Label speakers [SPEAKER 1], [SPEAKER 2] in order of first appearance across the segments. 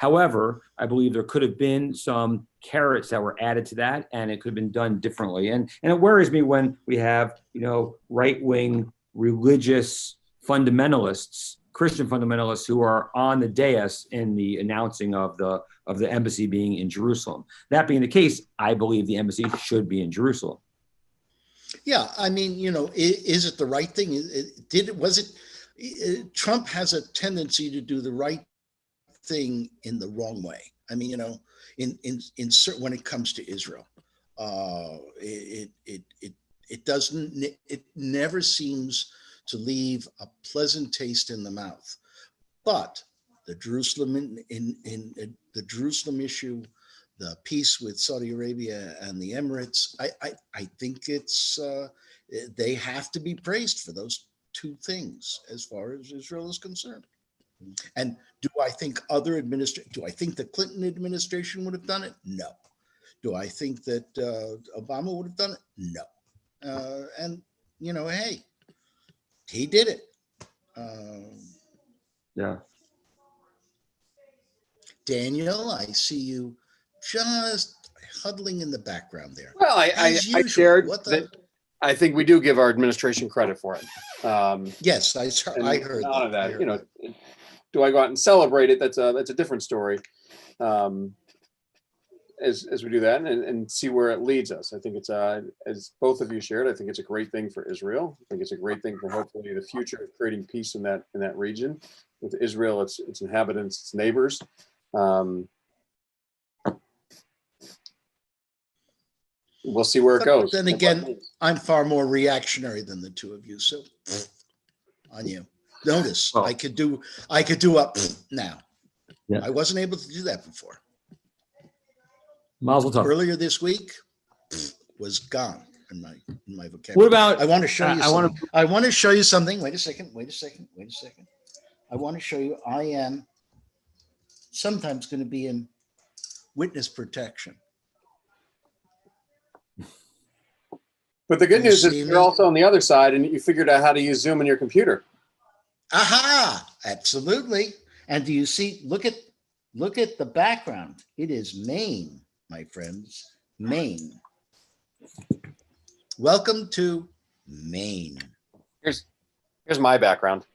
[SPEAKER 1] However, I believe there could have been some carrots that were added to that, and it could have been done differently. And it worries me when we have, right-wing religious fundamentalists, Christian fundamentalists, who are on the dais in the announcing of the embassy being in Jerusalem. That being the case, I believe the embassy should be in Jerusalem.
[SPEAKER 2] Yeah, I mean, is it the right thing? Trump has a tendency to do the right thing in the wrong way. I mean, in certain, when it comes to Israel, it never seems to leave a pleasant taste in the mouth. But the Jerusalem in the Jerusalem issue, the peace with Saudi Arabia and the Emirates, I think they have to be praised for those two things as far as Israel is concerned. And do I think the Clinton administration would have done it? No. Do I think that Obama would have done it? No. And hey, he did it.
[SPEAKER 1] Yeah.
[SPEAKER 2] Daniel, I see you just huddling in the background there.
[SPEAKER 3] Well, I shared that I think we do give our administration credit for it.
[SPEAKER 2] Yes, I heard
[SPEAKER 3] none of that. Do I go out and celebrate it? That's a different story. As we do that and see where it leads us. I think it's as both of you shared, I think it's a great thing for Israel. I think it's a great thing for hopefully the future of creating peace in that region with Israel, its inhabitants, its neighbors. We'll see where it goes.
[SPEAKER 2] Then again, I'm far more reactionary than the two of you, so on you. Notice I could do up now. Yeah. I wasn't able to do that before.
[SPEAKER 1] Mazel tov.
[SPEAKER 2] Earlier this week was gone in my vocabulary.
[SPEAKER 1] What about?
[SPEAKER 2] I want to show you. I want to show you something. Wait a second. I want to show you. I am sometimes going to be in witness protection.
[SPEAKER 3] But the good news is you're also on the other side, and you figured out how to use Zoom on your computer.
[SPEAKER 2] Aha! Absolutely. And do you see? Look at the background. It is Maine, my friends. Maine. Welcome to Maine.
[SPEAKER 3] Here's my background.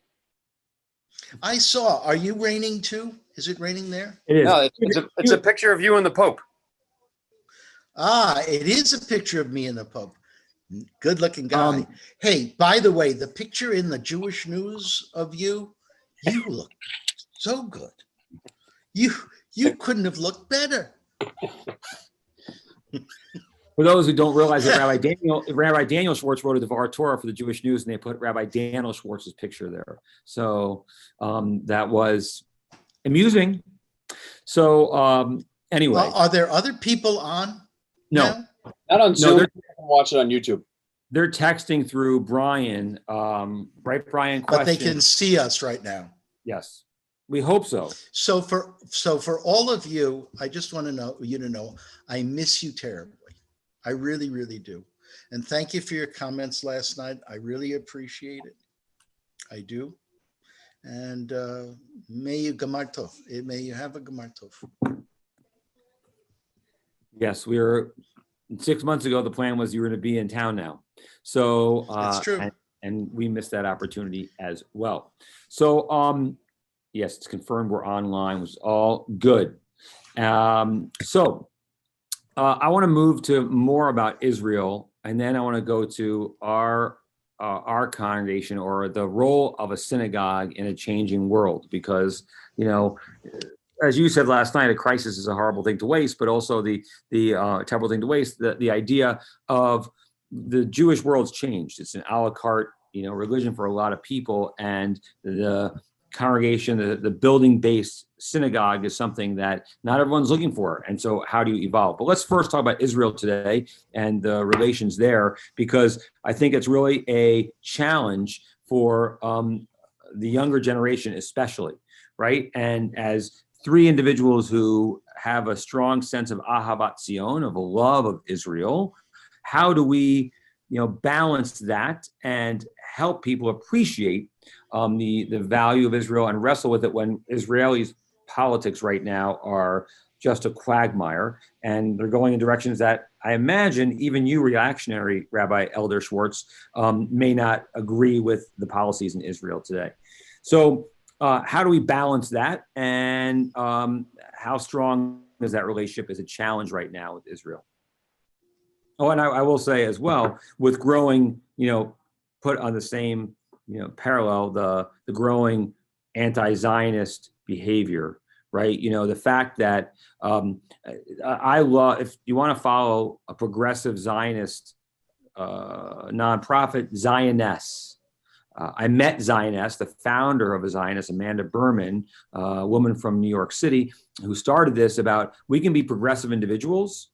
[SPEAKER 2] I saw. Are you raining too? Is it raining there?
[SPEAKER 1] It is.
[SPEAKER 3] No, it's a picture of you and the Pope.
[SPEAKER 2] Ah, it is a picture of me and the Pope. Good looking guy. Hey, by the way, the picture in the Jewish News of you look so good. You couldn't have looked better.
[SPEAKER 1] For those who don't realize that Rabbi Daniel Schwartz wrote a Devar Torah for the Jewish News, and they put Rabbi Daniel Schwartz's picture there. So that was amusing. So anyway,
[SPEAKER 2] well, are there other people on?
[SPEAKER 1] No,
[SPEAKER 2] now?
[SPEAKER 3] Not on Zoom. You can watch it on YouTube.
[SPEAKER 1] They're texting through Brian, right? Brian, question.
[SPEAKER 2] But they can see us right now.
[SPEAKER 1] Yes, we hope so.
[SPEAKER 2] So for all of you, I just want you to know, I miss you terribly. I really, really do. And thank you for your comments last night. I really appreciate it. I do. And may you Gamar Tov. May you have a Gamar Tov.
[SPEAKER 1] Yes, 6 months ago, the plan was you were going to be in town now. So
[SPEAKER 2] that's true.
[SPEAKER 1] And we missed that opportunity as well. So yes, it's confirmed we're online, which is all good. So I want to move to more about Israel, and then I want to go to our congregation, or the role of a synagogue in a changing world, because as you said last night, a crisis is a horrible thing to waste, but also the terrible thing to waste. The idea of the Jewish world's changed. It's an a la carte, religion for a lot of people, and the congregation, the building-based synagogue is something that not everyone's looking for. And so how do you evolve? But let's first talk about Israel today and the relations there, because I think it's really a challenge for the younger generation, especially, right? And as three individuals who have a strong sense of Ahavat Zion, of a love of Israel, how do we, balance that and help people appreciate the value of Israel and wrestle with it when Israelis politics right now are just a quagmire, and they're going in directions that I imagine even you, reactionary Rabbi Elder Schwartz, may not agree with the policies in Israel today. So how do we balance that? And how strong is that relationship as a challenge right now with Israel? Oh, and I will say as well, with growing, put on the same, parallel, the growing anti-Zionist behavior, right? The fact that I love, if you want to follow a progressive Zionist nonprofit, Zioness. I met Zioness, the founder of a Zionist, Amanda Berman, a woman from New York City, who started this about we can be progressive individuals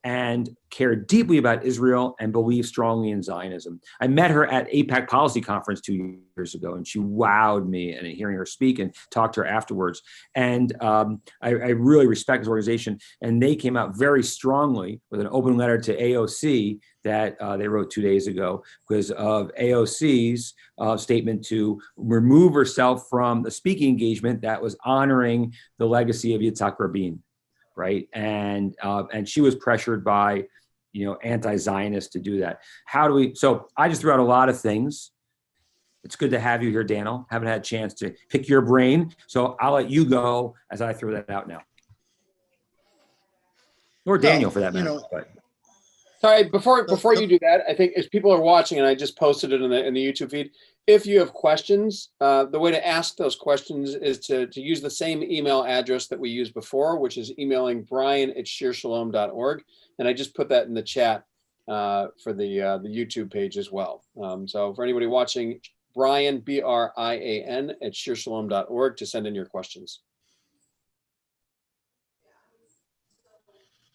[SPEAKER 1] and care deeply about Israel and believe strongly in Zionism. I met her at AIPAC Policy Conference 2 years ago, and she wowed me, and hearing her speak and talk to her afterwards. And I really respect this organization. And they came out very strongly with an open letter to AOC that they wrote 2 days ago because of AOC's statement to remove herself from the speaking engagement that was honoring the legacy of Yitzhak Rabin. Right. And she was pressured by, anti-Zionists to do that. So I just threw out a lot of things. It's good to have you here, Daniel. Haven't had a chance to pick your brain. So I'll let you go as I throw that out now. Or Daniel for that matter.
[SPEAKER 3] Sorry, before you do that, I think as people are watching, and I just posted it in the YouTube feed, if you have questions, the way to ask those questions is to use the same email address that we used before, which is emailing brian@shearshalom.org. And I just put that in the chat for the YouTube page as well. So for anybody watching, Brian, BRIAN @shearshalom.org to send in your questions.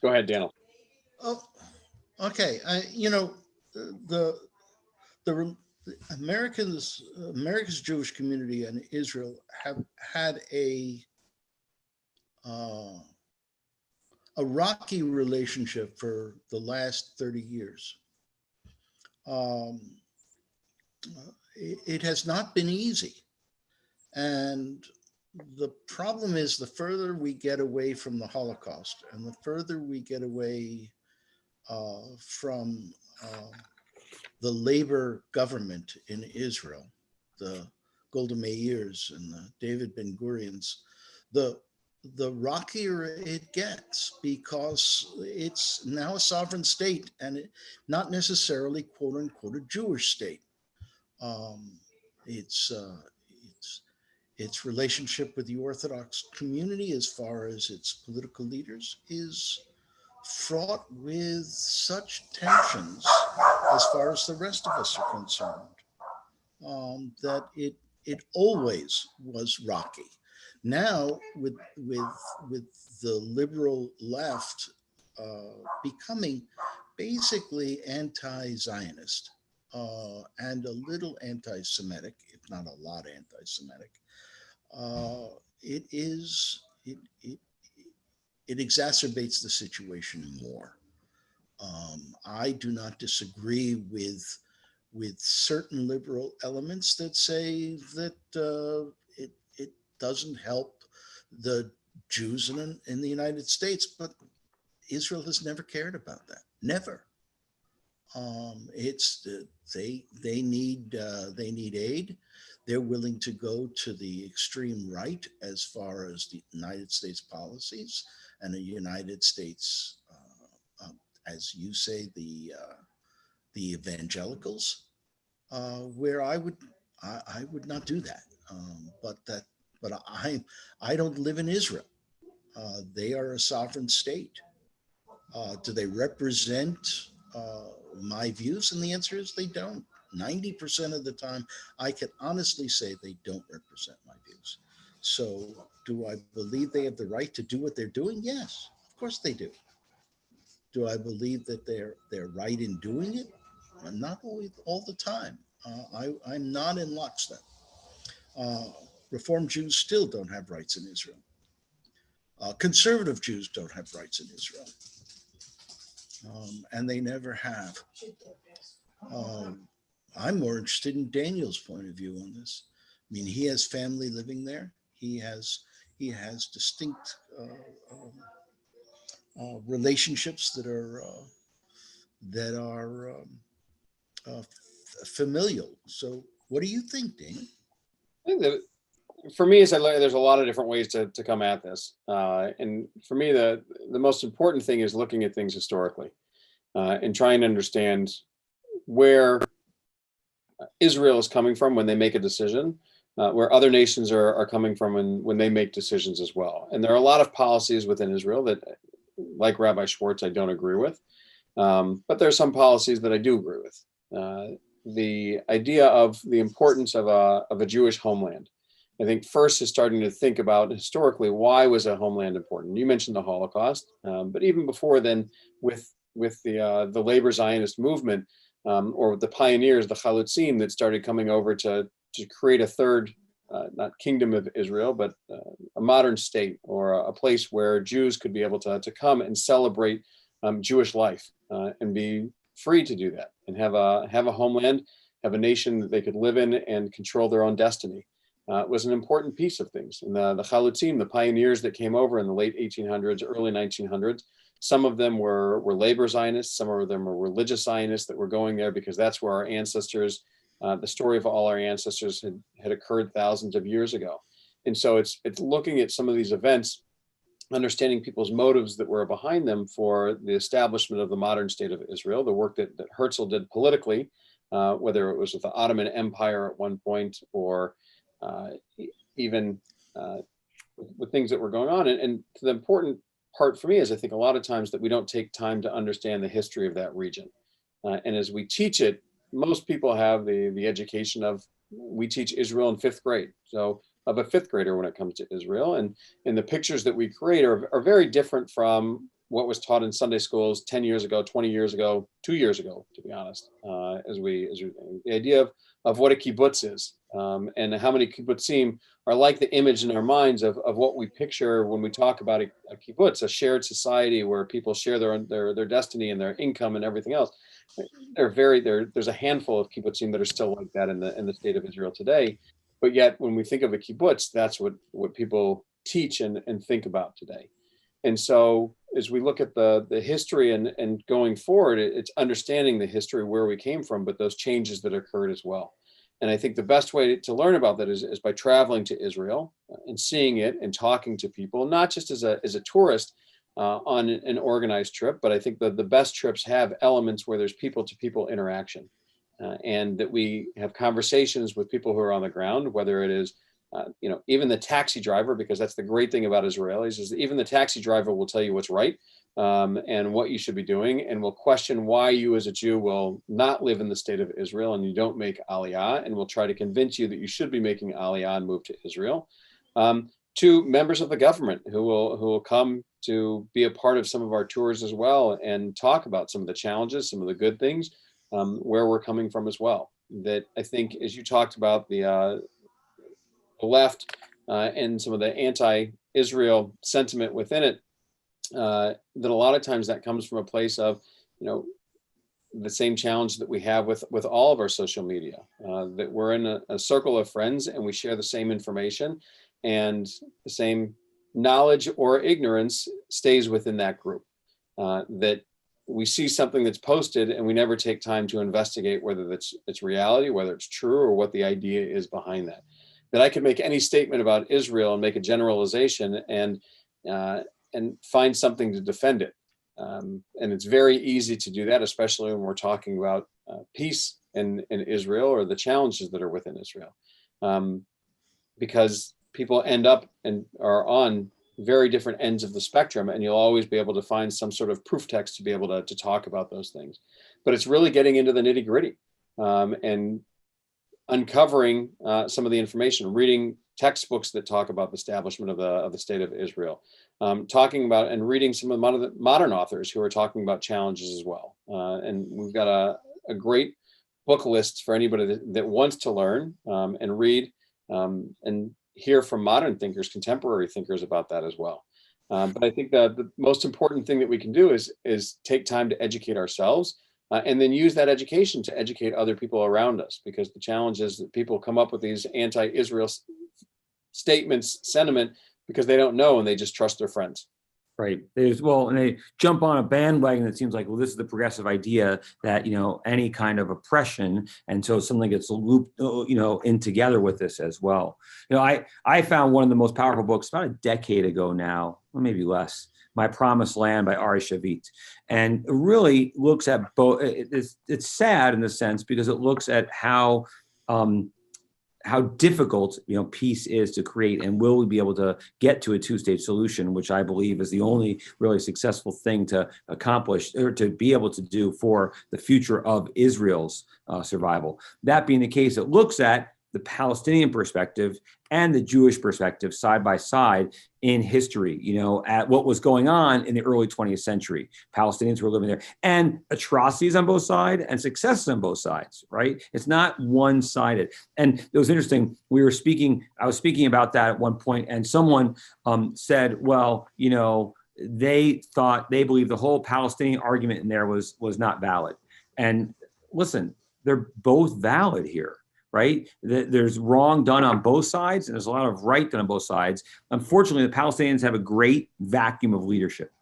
[SPEAKER 3] Go ahead, Daniel.
[SPEAKER 2] Oh, okay. The America's Jewish community and Israel have had a rocky relationship for the last 30 years. It has not been easy. And the problem is the further we get away from the Holocaust and the further we get away from the labor government in Israel, the Golda Meirs and the David Ben Gurions, the rockier it gets because it's now a sovereign state and not necessarily quote unquote a Jewish state. Its relationship with the Orthodox community as far as its political leaders is fraught with such tensions as far as the rest of us are concerned, that it always was rocky. Now, with the liberal left becoming basically anti-Zionist and a little anti-Semitic, if not a lot anti-Semitic, it exacerbates the situation more. I do not disagree with certain liberal elements that say that it doesn't help the Jews in the United States, but Israel has never cared about that. Never. They need aid. They're willing to go to the extreme right as far as the United States policies and the United States, as you say, the evangelicals, where I would not do that. But I don't live in Israel. They are a sovereign state. Do they represent my views? And the answer is they don't. 90% of the time, I can honestly say they don't represent my views. So do I believe they have the right to do what they're doing? Yes, of course they do. Do I believe that they're right in doing it? Not always, all the time. I'm not in lockstep. Reform Jews still don't have rights in Israel. Conservative Jews don't have rights in Israel. And they never have. I'm more interested in Daniel's point of view on this. I mean, he has family living there. He has he has distinct relationships that are familial. So, what do you think, Damon?
[SPEAKER 3] I think that for me, as I learned, there's a lot of different ways to come at this. And for me, the most important thing is looking at things historically and trying to understand where Israel is coming from when they make a decision, where other nations are coming from when they make decisions as well. And there are a lot of policies within Israel that, like Rabbi Schwartz, I don't agree with. But there are some policies that I do agree with. The idea of the importance of a Jewish homeland. I think first is starting to think about historically, why was a homeland important? You mentioned the Holocaust, but even before then, with the labor Zionist movement, or the pioneers, the Chalutzim, that started coming over to create a third, not kingdom of Israel, but a modern state, or a place where Jews could be able to come and celebrate Jewish life and be free to do that, and have a homeland, have a nation that they could live in and control their own destiny. Was an important piece of things. And the Chalutzim, the pioneers that came over in the late 1800s, early 1900s, some of them were labor Zionists, some of them were religious Zionists that were going there because that's where our ancestors, the story of all our ancestors had occurred thousands of years ago. And so it's looking at some of these events, understanding people's motives that were behind them for the establishment of the modern state of Israel, the work that Herzl did politically, whether it was with the Ottoman Empire at one point, or even with things that were going on. And the important part for me is, I think a lot of times that we don't take time to understand the history of that region. And as we teach it, most people have the education of, we teach Israel in 5th grade. So of a 5th grader when it comes to Israel. And the pictures that we create are very different from what was taught in Sunday schools 10 years ago, 20 years ago, 2 years ago, to be honest, as the idea of what a kibbutz is, and how many kibbutzim are like the image in our minds of what we picture when we talk about a kibbutz, a shared society where people share their destiny and their income and everything else. There's a handful of kibbutzim that are still like that in the state of Israel today. But yet when we think of a kibbutz, that's what people teach and think about today. And so as we look at the history and going forward, it's understanding the history where we came from, but those changes that occurred as well. And I think the best way to learn about that is by traveling to Israel and seeing it and talking to people, not just as a tourist on an organized trip, but I think the best trips have elements where there's people-to-people interaction, and that we have conversations with people who are on the ground, whether it is even the taxi driver, because that's the great thing about Israelis, is that even the taxi driver will tell you what's right and what you should be doing, and will question why you as a Jew will not live in the state of Israel and you don't make Aliyah, and will try to convince you that you should be making Aliyah and move to Israel. To members of the government who will come to be a part of some of our tours as well and talk about some of the challenges, some of the good things, where we're coming from as well. That I think, as you talked about the left and some of the anti-Israel sentiment within it, that a lot of times that comes from a place of, the same challenge that we have with all of our social media, that we're in a circle of friends and we share the same information, and the same knowledge or ignorance stays within that group. That we see something that's posted and we never take time to investigate whether it's reality, whether it's true, or what the idea is behind that. That I could make any statement about Israel and make a generalization and find something to defend it. And it's very easy to do that, especially when we're talking about peace in Israel, or the challenges that are within Israel. Because people end up and are on very different ends of the spectrum, and you'll always be able to find some sort of proof text to be able to talk about those things. But it's really getting into the nitty gritty and uncovering some of the information, reading textbooks that talk about the establishment of the state of Israel, talking about and reading some of the modern authors who are talking about challenges as well. And we've got a great book list for anybody that wants to learn and read and hear from modern thinkers, contemporary thinkers about that as well. But I think that the most important thing that we can do is take time to educate ourselves, and then use that education to educate other people around us, because the challenge is that people come up with these anti-Israel statements, sentiment, because they don't know and they just trust their friends.
[SPEAKER 1] Right. And they jump on a bandwagon that seems like, well, this is the progressive idea that, any kind of oppression. And so something gets looped, in together with this as well. I found one of the most powerful books about a decade ago now, or maybe less, My Promised Land by Ari Shavit. And it really looks at both. It's sad in the sense because it looks at how difficult peace is to create, and will we be able to get to a two-state solution, which I believe is the only really successful thing to accomplish or to be able to do for the future of Israel's survival. That being the case, it looks at the Palestinian perspective and the Jewish perspective side by side in history, at what was going on in the early 20th century. Palestinians were living there, and atrocities on both sides and successes on both sides, right? It's not one-sided. And it was interesting. I was speaking about that at one point, and someone said, well, they believe the whole Palestinian argument in there was not valid. And listen, they're both valid here. Right? There's wrong done on both sides, and there's a lot of right done on both sides. Unfortunately, the Palestinians have a great vacuum of leadership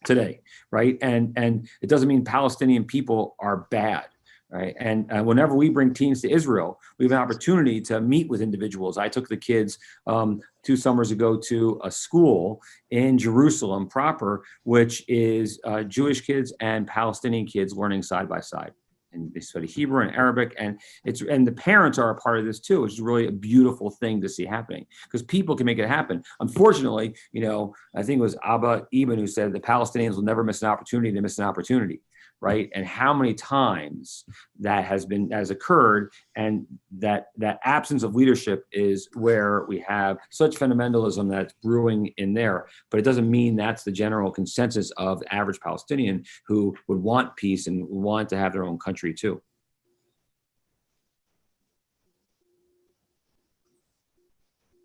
[SPEAKER 1] today, right? And it doesn't mean Palestinian people are bad, right? And whenever we bring teams to Israel, we have an opportunity to meet with individuals. I took the kids 2 summers ago to a school in Jerusalem proper, which is Jewish kids and Palestinian kids learning side by side. And they study Hebrew and Arabic, and the parents are a part of this too, which is really a beautiful thing to see happening because people can make it happen. Unfortunately, I think it was Abba Eban who said the Palestinians will never miss an opportunity to miss an opportunity, right? And how many times that has occurred, and that absence of leadership is where we have such fundamentalism that's brewing in there. But it doesn't mean that's the general consensus of the average Palestinian who would want peace and want to have their own country too.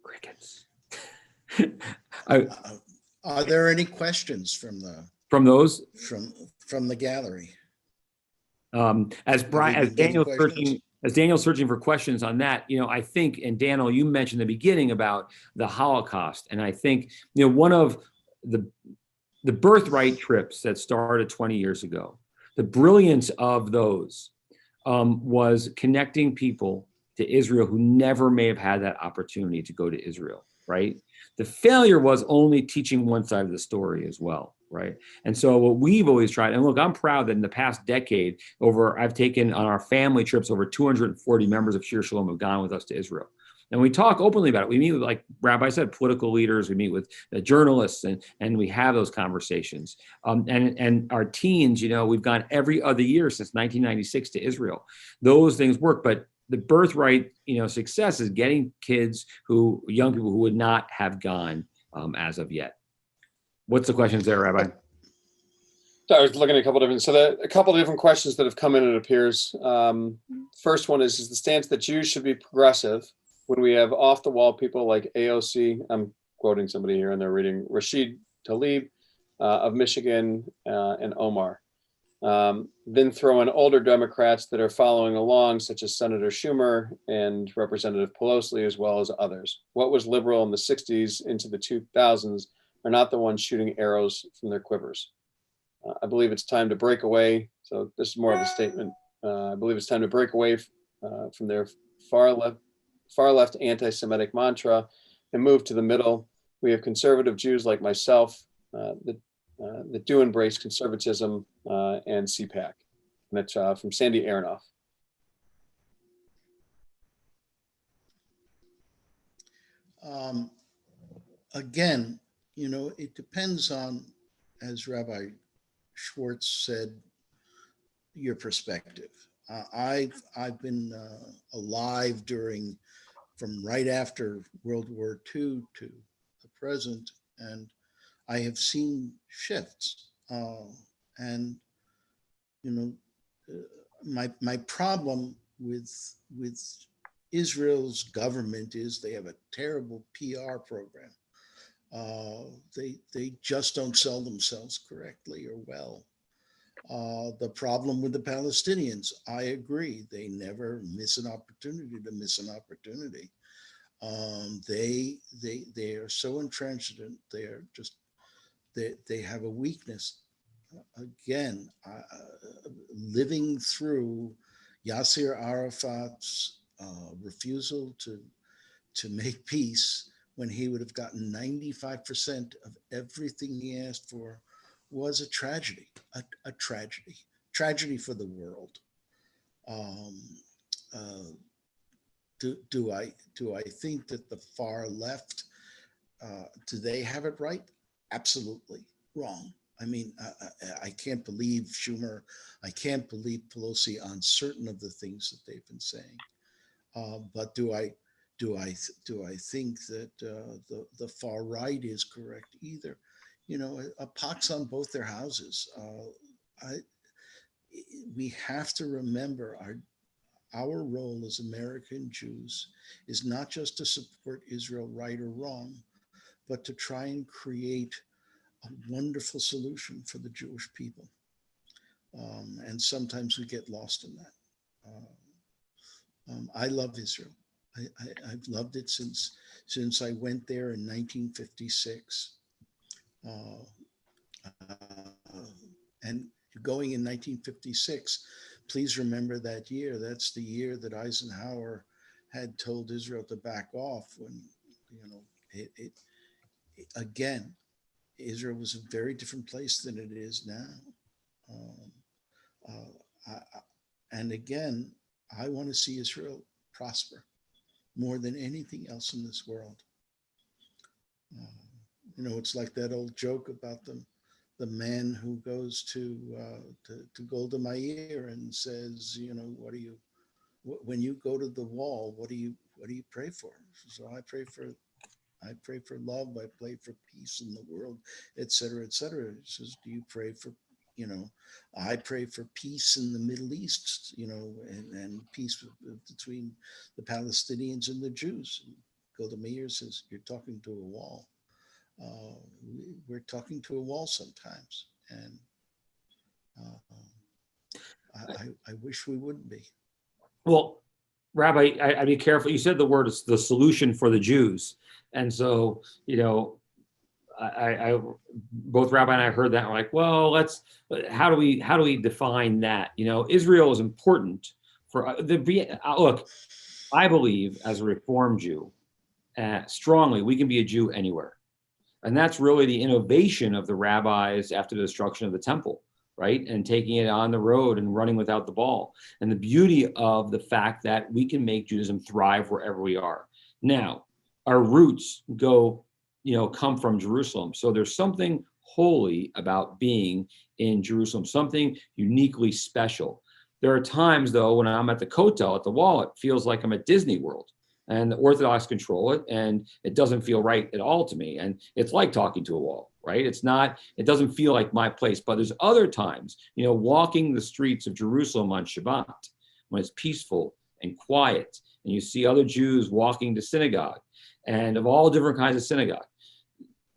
[SPEAKER 1] Crickets.
[SPEAKER 2] Are there any questions from
[SPEAKER 1] those
[SPEAKER 2] from the gallery?
[SPEAKER 1] As Daniel's searching for questions on that, I think, and Daniel, you mentioned in the beginning about the Holocaust, and I think, one of the birthright trips that started 20 years ago, the brilliance of those was connecting people to Israel who never may have had that opportunity to go to Israel, right? The failure was only teaching one side of the story as well. Right. And so what we've always tried, and look, I'm proud that in the past decade I've taken on our family trips over 240 members of Shir Shalom have gone with us to Israel. And we talk openly about it. We meet with, like Rabbi said, political leaders. We meet with journalists, and we have those conversations. And our teens, we've gone every other year since 1996 to Israel. Those things work, but the birthright, success is getting young people who would not have gone as of yet. What's the questions there, Rabbi?
[SPEAKER 3] So I was looking at a couple of different questions that have come in, it appears. First one is the stance that Jews should be progressive when we have off-the-wall people like AOC, I'm quoting somebody here and they're reading, Rashid Tlaib of Michigan and Omar. Then throw in older Democrats that are following along, such as Senator Schumer and Representative Pelosi, as well as others. What was liberal in the 60s into the 2000s are not the ones shooting arrows from their quivers. I believe it's time to break away. So this is more of a statement. I believe it's time to break away from their far left anti-Semitic mantra and move to the middle. We have conservative Jews like myself that do embrace conservatism and CPAC. And that's from Sandy Aronoff.
[SPEAKER 2] Again, it depends on, as Rabbi Schwartz said, your perspective. I've been alive from right after World War II to the present, and I have seen shifts. My problem with Israel's government is they have a terrible PR program. They just don't sell themselves correctly or well. The problem with the Palestinians, I agree, they never miss an opportunity to miss an opportunity. They are so intransigent. They have a weakness. Again, living through Yasser Arafat's refusal to make peace when he would have gotten 95% of everything he asked for was a tragedy, a tragedy for the world. Um, uh, do I think that the far left, do they have it right? Absolutely wrong. I mean, I can't believe Schumer. I can't believe Pelosi on certain of the things that they've been saying. But do I think that the far right is correct either? You know, a pox on both their houses. We have to remember our role as American Jews is not just to support Israel, right or wrong, but to try and create a wonderful solution for the Jewish people. And sometimes we get lost in that. I love Israel. I've loved it since I went there in 1956. And going in 1956, please remember that year. That's the year that Eisenhower had told Israel to back off when, you know, again, Israel was a very different place than it is now. And again, I want to see Israel prosper more than anything else in this world. You know, it's like that old joke about the man who goes to Golda Meir and says, you know, when you go to the wall, what do you pray for? So I pray for love, I pray for peace in the world, et cetera, et cetera. He says, do you pray for, you know, I pray for peace in the Middle East, you know, and peace between the Palestinians and the Jews. And Golda Meir says, you're talking to a wall. We're talking to a wall sometimes, and I wish we wouldn't be.
[SPEAKER 1] Well, Rabbi, I'd be careful. You said the word is the solution for the Jews. And so, you know, I both Rabbi and I heard that. And we're like, well, how do we define that? You know, Israel is important for look, I believe as a Reform Jew, strongly, we can be a Jew anywhere. And that's really the innovation of the rabbis after the destruction of the temple, right? And taking it on the road and running without the ball. And the beauty of the fact that we can make Judaism thrive wherever we are. Now, our roots come from Jerusalem. So there's something holy about being in Jerusalem, something uniquely special. There are times, though, when I'm at the Kotel, at the wall, it feels like I'm at Disney World. And the Orthodox control it, and it doesn't feel right at all to me. And it's like talking to a wall, right? It doesn't feel like my place. But there's other times, you know, walking the streets of Jerusalem on Shabbat, when it's peaceful and quiet, and you see other Jews walking to synagogue, and of all different kinds of synagogue,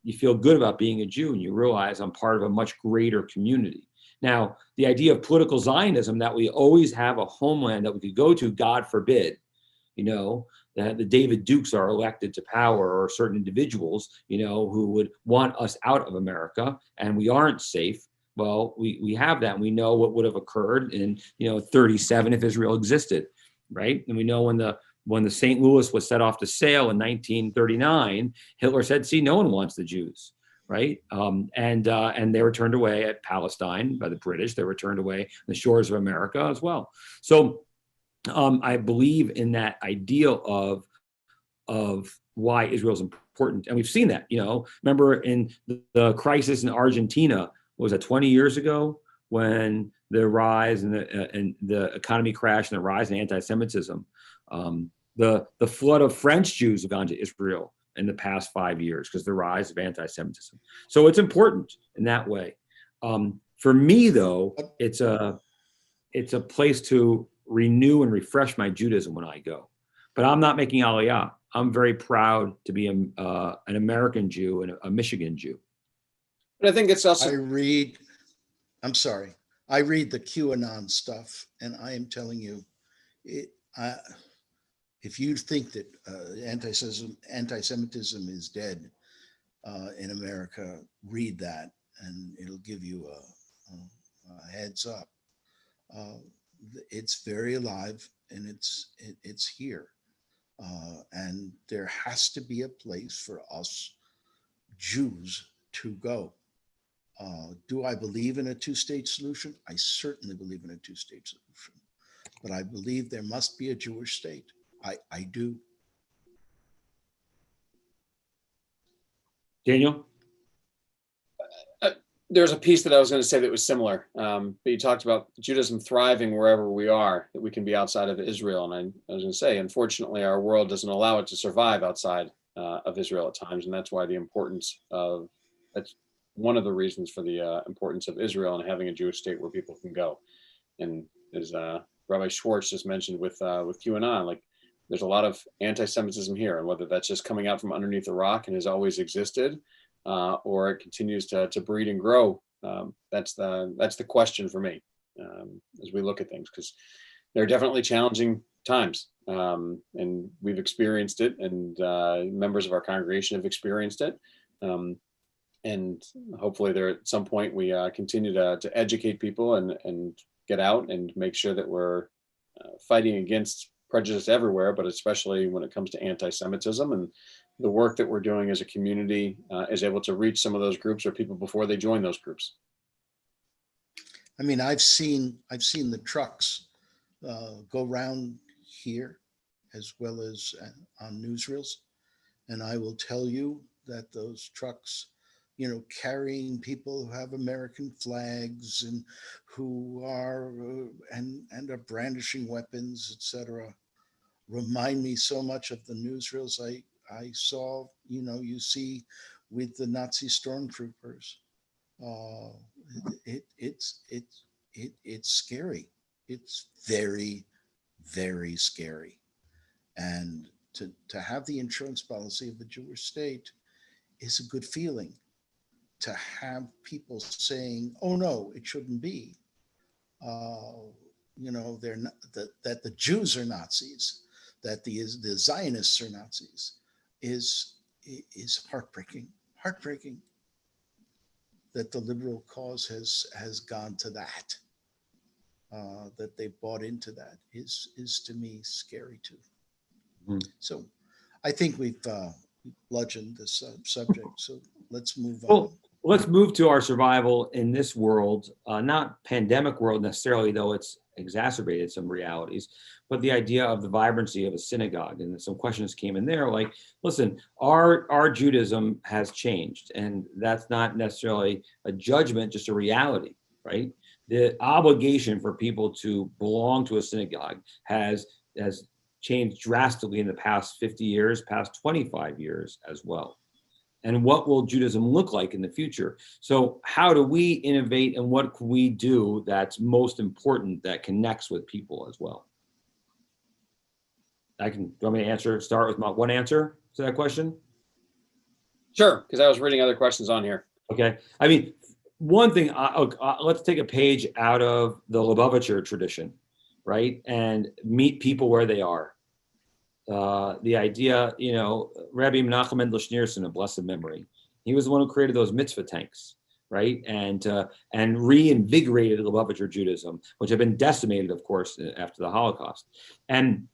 [SPEAKER 1] you feel good about being a Jew, and you realize I'm part of a much greater community. Now, the idea of political Zionism, that we always have a homeland that we could go to, God forbid, you know, that the David Dukes are elected to power, or certain individuals, you know, who would want us out of America, and we aren't safe. Well, we have that, and we know what would have occurred in, you know, 37 if Israel existed, right? And we know when the St. Louis was set off to sail in 1939, Hitler said, "See, no one wants the Jews." Right. And they were turned away at Palestine by the British. They were turned away on the shores of America as well. So I believe in that ideal of why Israel is important. And we've seen that, you know, remember in the crisis in Argentina, was it 20 years ago, when the rise and the economy crashed and the rise in anti-Semitism, the flood of French Jews have gone to Israel in the past 5 years because of the rise of anti-Semitism. So it's important in that way. For me, though, it's a place to renew and refresh my Judaism when I go. But I'm not making Aliyah. I'm very proud to be an American Jew and a Michigan Jew.
[SPEAKER 3] But I think it's also.
[SPEAKER 2] I read the QAnon stuff, and I am telling you, if you think that anti-Semitism is dead in America, read that, and it'll give you a heads up. It's very alive, and it's here, and there has to be a place for us Jews to go. Do I believe in a two-state solution? I certainly believe in a two-state solution, but I believe there must be a Jewish state. I do.
[SPEAKER 1] Daniel?
[SPEAKER 3] There's a piece that I was going to say that was similar, but you talked about Judaism thriving wherever we are, that we can be outside of Israel. And I was going to say, unfortunately, our world doesn't allow it to survive outside of Israel at times. And that's why that's one of the reasons for the importance of Israel and having a Jewish state where people can go. And as Rabbi Schwartz just mentioned with QAnon, like there's a lot of anti-Semitism here, and whether that's just coming out from underneath the rock and has always existed, or it continues to breed and grow. That's the question for me as we look at things, because they're definitely challenging times, and we've experienced it, and members of our congregation have experienced it, and hopefully there at some point we continue to educate people and get out and make sure that we're fighting against prejudice everywhere, but especially when it comes to anti-Semitism, and the work that we're doing as a community is able to reach some of those groups or people before they join those groups.
[SPEAKER 2] I mean, I've seen the trucks go around here as well as on newsreels, and I will tell you that those trucks, carrying people who have American flags and who are and are brandishing weapons, etc., remind me so much of the newsreels I saw. You see with the Nazi stormtroopers. It's scary. It's very, very scary. And to have the insurance policy of the Jewish state is a good feeling. To have people saying, "Oh no, it shouldn't be," they're not, that the Jews are Nazis, that the Zionists are Nazis, is heartbreaking. Heartbreaking that the liberal cause has gone to that. That they bought into that is to me scary too. Mm. So, I think we've bludgeoned this subject. So let's move on.
[SPEAKER 1] Well, let's move to our survival in this world, not pandemic world necessarily, though it's exacerbated some realities, but the idea of the vibrancy of a synagogue. And some questions came in there like, listen, our Judaism has changed, and that's not necessarily a judgment, just a reality, right? The obligation for people to belong to a synagogue has changed drastically in the past 50 years, past 25 years as well. And what will Judaism look like in the future? So how do we innovate, and what can we do that's most important that connects with people as well? Do you want me to start with my one answer to that question?
[SPEAKER 3] Sure, because I was reading other questions on here.
[SPEAKER 1] Okay. I mean, one thing, let's take a page out of the Lubavitcher tradition, right? And meet people where they are. The idea, Rabbi Menachem Mendel Schneerson, of blessed memory, he was the one who created those mitzvah tanks, right? And reinvigorated Lubavitcher Judaism, which had been decimated, of course, after the Holocaust. And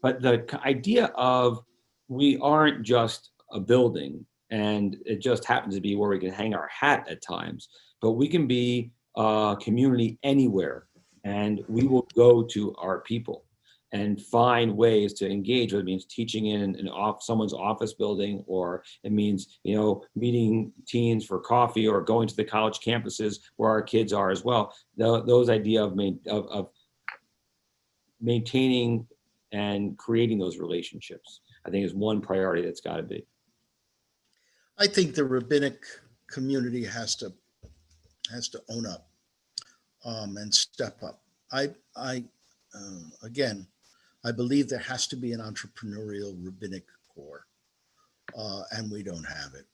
[SPEAKER 1] but the idea of we aren't just a building, and it just happens to be where we can hang our hat at times, but we can be a community anywhere, and we will go to our people and find ways to engage. Whether it means teaching in someone's office building, or it means, meeting teens for coffee, or going to the college campuses where our kids are as well. Those idea of maintaining and creating those relationships, I think, is one priority that's got to be.
[SPEAKER 2] I think the rabbinic community has to own up and step up. Again, I believe there has to be an entrepreneurial rabbinic core, and we don't have it.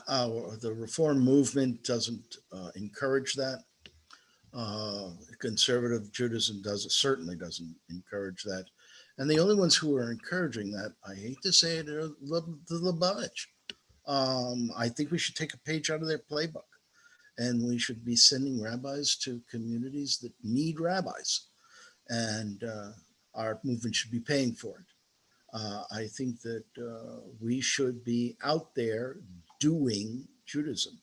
[SPEAKER 2] The reform movement doesn't encourage that. Conservative Judaism certainly doesn't encourage that. And the only ones who are encouraging that, I hate to say it, are the Lubavitch. I think we should take a page out of their playbook, and we should be sending rabbis to communities that need rabbis, and our movement should be paying for it. I think that we should be out there doing Judaism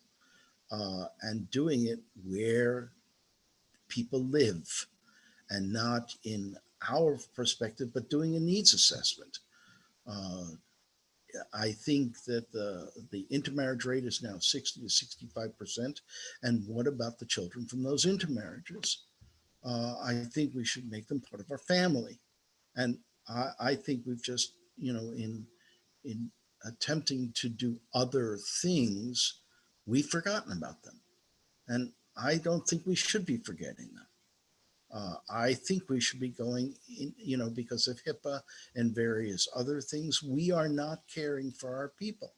[SPEAKER 2] and doing it where people live, and not in our perspective, but doing a needs assessment. Uh, I think that the intermarriage rate is now 60 to 65%. And what about the children from those intermarriages? I think we should make them part of our family. And I think we've just, in attempting to do other things, we've forgotten about them. And I don't think we should be forgetting them. I think we should be going in, because of HIPAA and various other things, we are not caring for our people.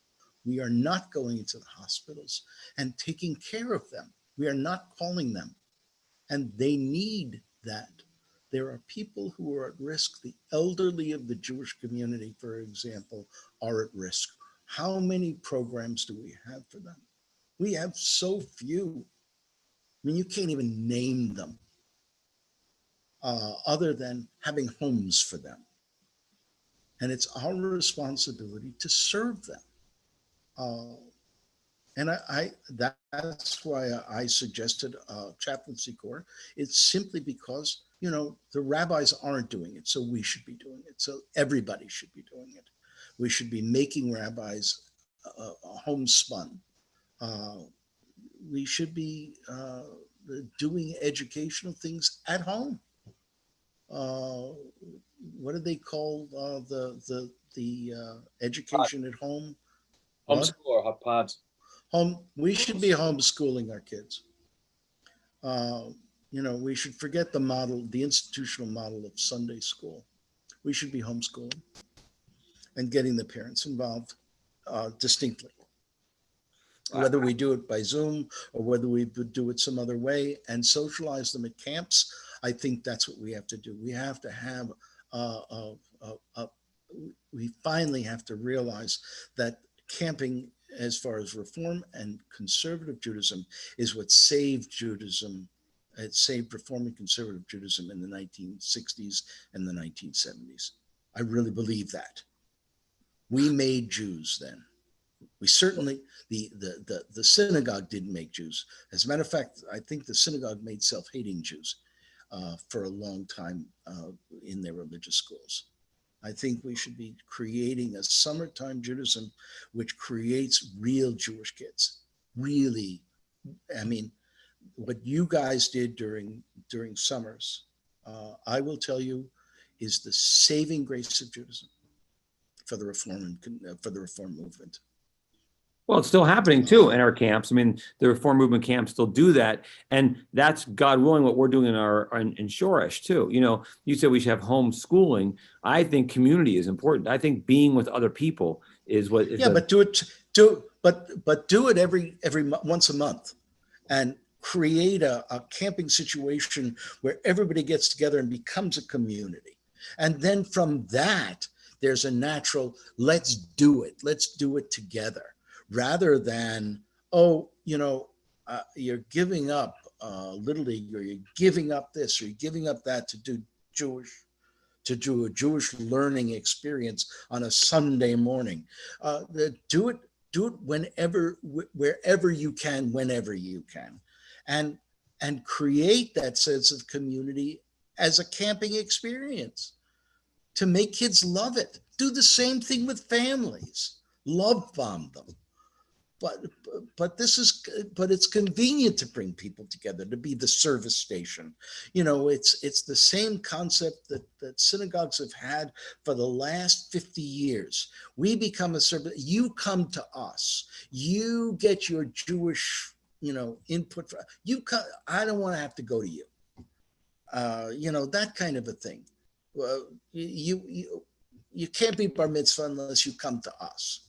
[SPEAKER 2] We are not going into the hospitals and taking care of them. We are not calling them, and they need that. There are people who are at risk. The elderly of the Jewish community, for example, are at risk. How many programs do we have for them? We have so few. I mean, you can't even name them. Other than having homes for them. And it's our responsibility to serve them. And that's why I suggested a chaplaincy corps. It's simply because, the rabbis aren't doing it, so we should be doing it. So everybody should be doing it. We should be making rabbis homespun. We should be doing educational things at home. What do they call the education at home?
[SPEAKER 3] Homeschool or pods?
[SPEAKER 2] We should be homeschooling our kids. We should forget the institutional model of Sunday school. We should be homeschooling and getting the parents involved distinctly. Whether we do it by Zoom or whether we do it some other way and socialize them at camps, I think that's what we have to do. We have to have we finally have to realize that camping, as far as Reform and conservative Judaism, is what saved Judaism. It saved Reform and conservative Judaism in the 1960s and the 1970s. I really believe that. We made Jews then. We certainly, the synagogue didn't make Jews. As a matter of fact, I think the synagogue made self-hating Jews for a long time in their religious schools. I think we should be creating a summertime Judaism which creates real Jewish kids. Really, I mean, what you guys did during summers, I will tell you, is the saving grace of Judaism for the Reform movement.
[SPEAKER 1] Well, it's still happening too in our camps. I mean, the Reform movement camps still do that, and that's, God willing, what we're doing in Shoresh too. You said we should have homeschooling. I think community is important. I think being with other people is what.
[SPEAKER 2] But do it every once a month, and create a camping situation where everybody gets together and becomes a community, and then from that there's a natural let's do it together. Rather than, you're giving up Little League, or you're giving up this, or you're giving up that to do a Jewish learning experience on a Sunday morning. Do it wherever you can, whenever you can, and create that sense of community as a camping experience to make kids love it. Do the same thing with families. Love bomb them. But it's convenient to bring people together, to be the service station. It's the same concept that synagogues have had for the last 50 years. We become a service. You come to us. You get your Jewish, input. I don't want to have to go to you. That kind of a thing. You can't be bar mitzvah unless you come to us.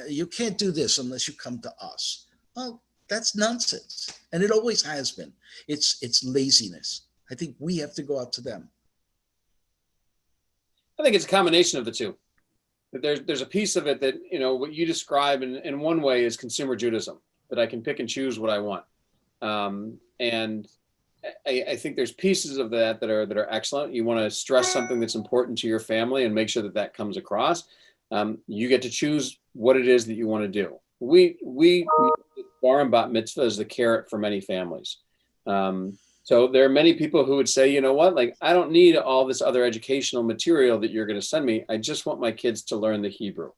[SPEAKER 2] You can't do this unless you come to us. Well, That's nonsense. And it always has been. It's laziness. I think we have to go out to them.
[SPEAKER 3] I think it's a combination of the two. There's a piece of it that, what you describe in one way is consumer Judaism, that I can pick and choose what I want. And I think there's pieces of that are excellent. You want to stress something that's important to your family and make sure that comes across. You get to choose what it is that you want to do. We bar and bat mitzvah is the carrot for many families. So there are many people who would say, you know what, like, I don't need all this other educational material that you're going to send me. I just want my kids to learn the Hebrew.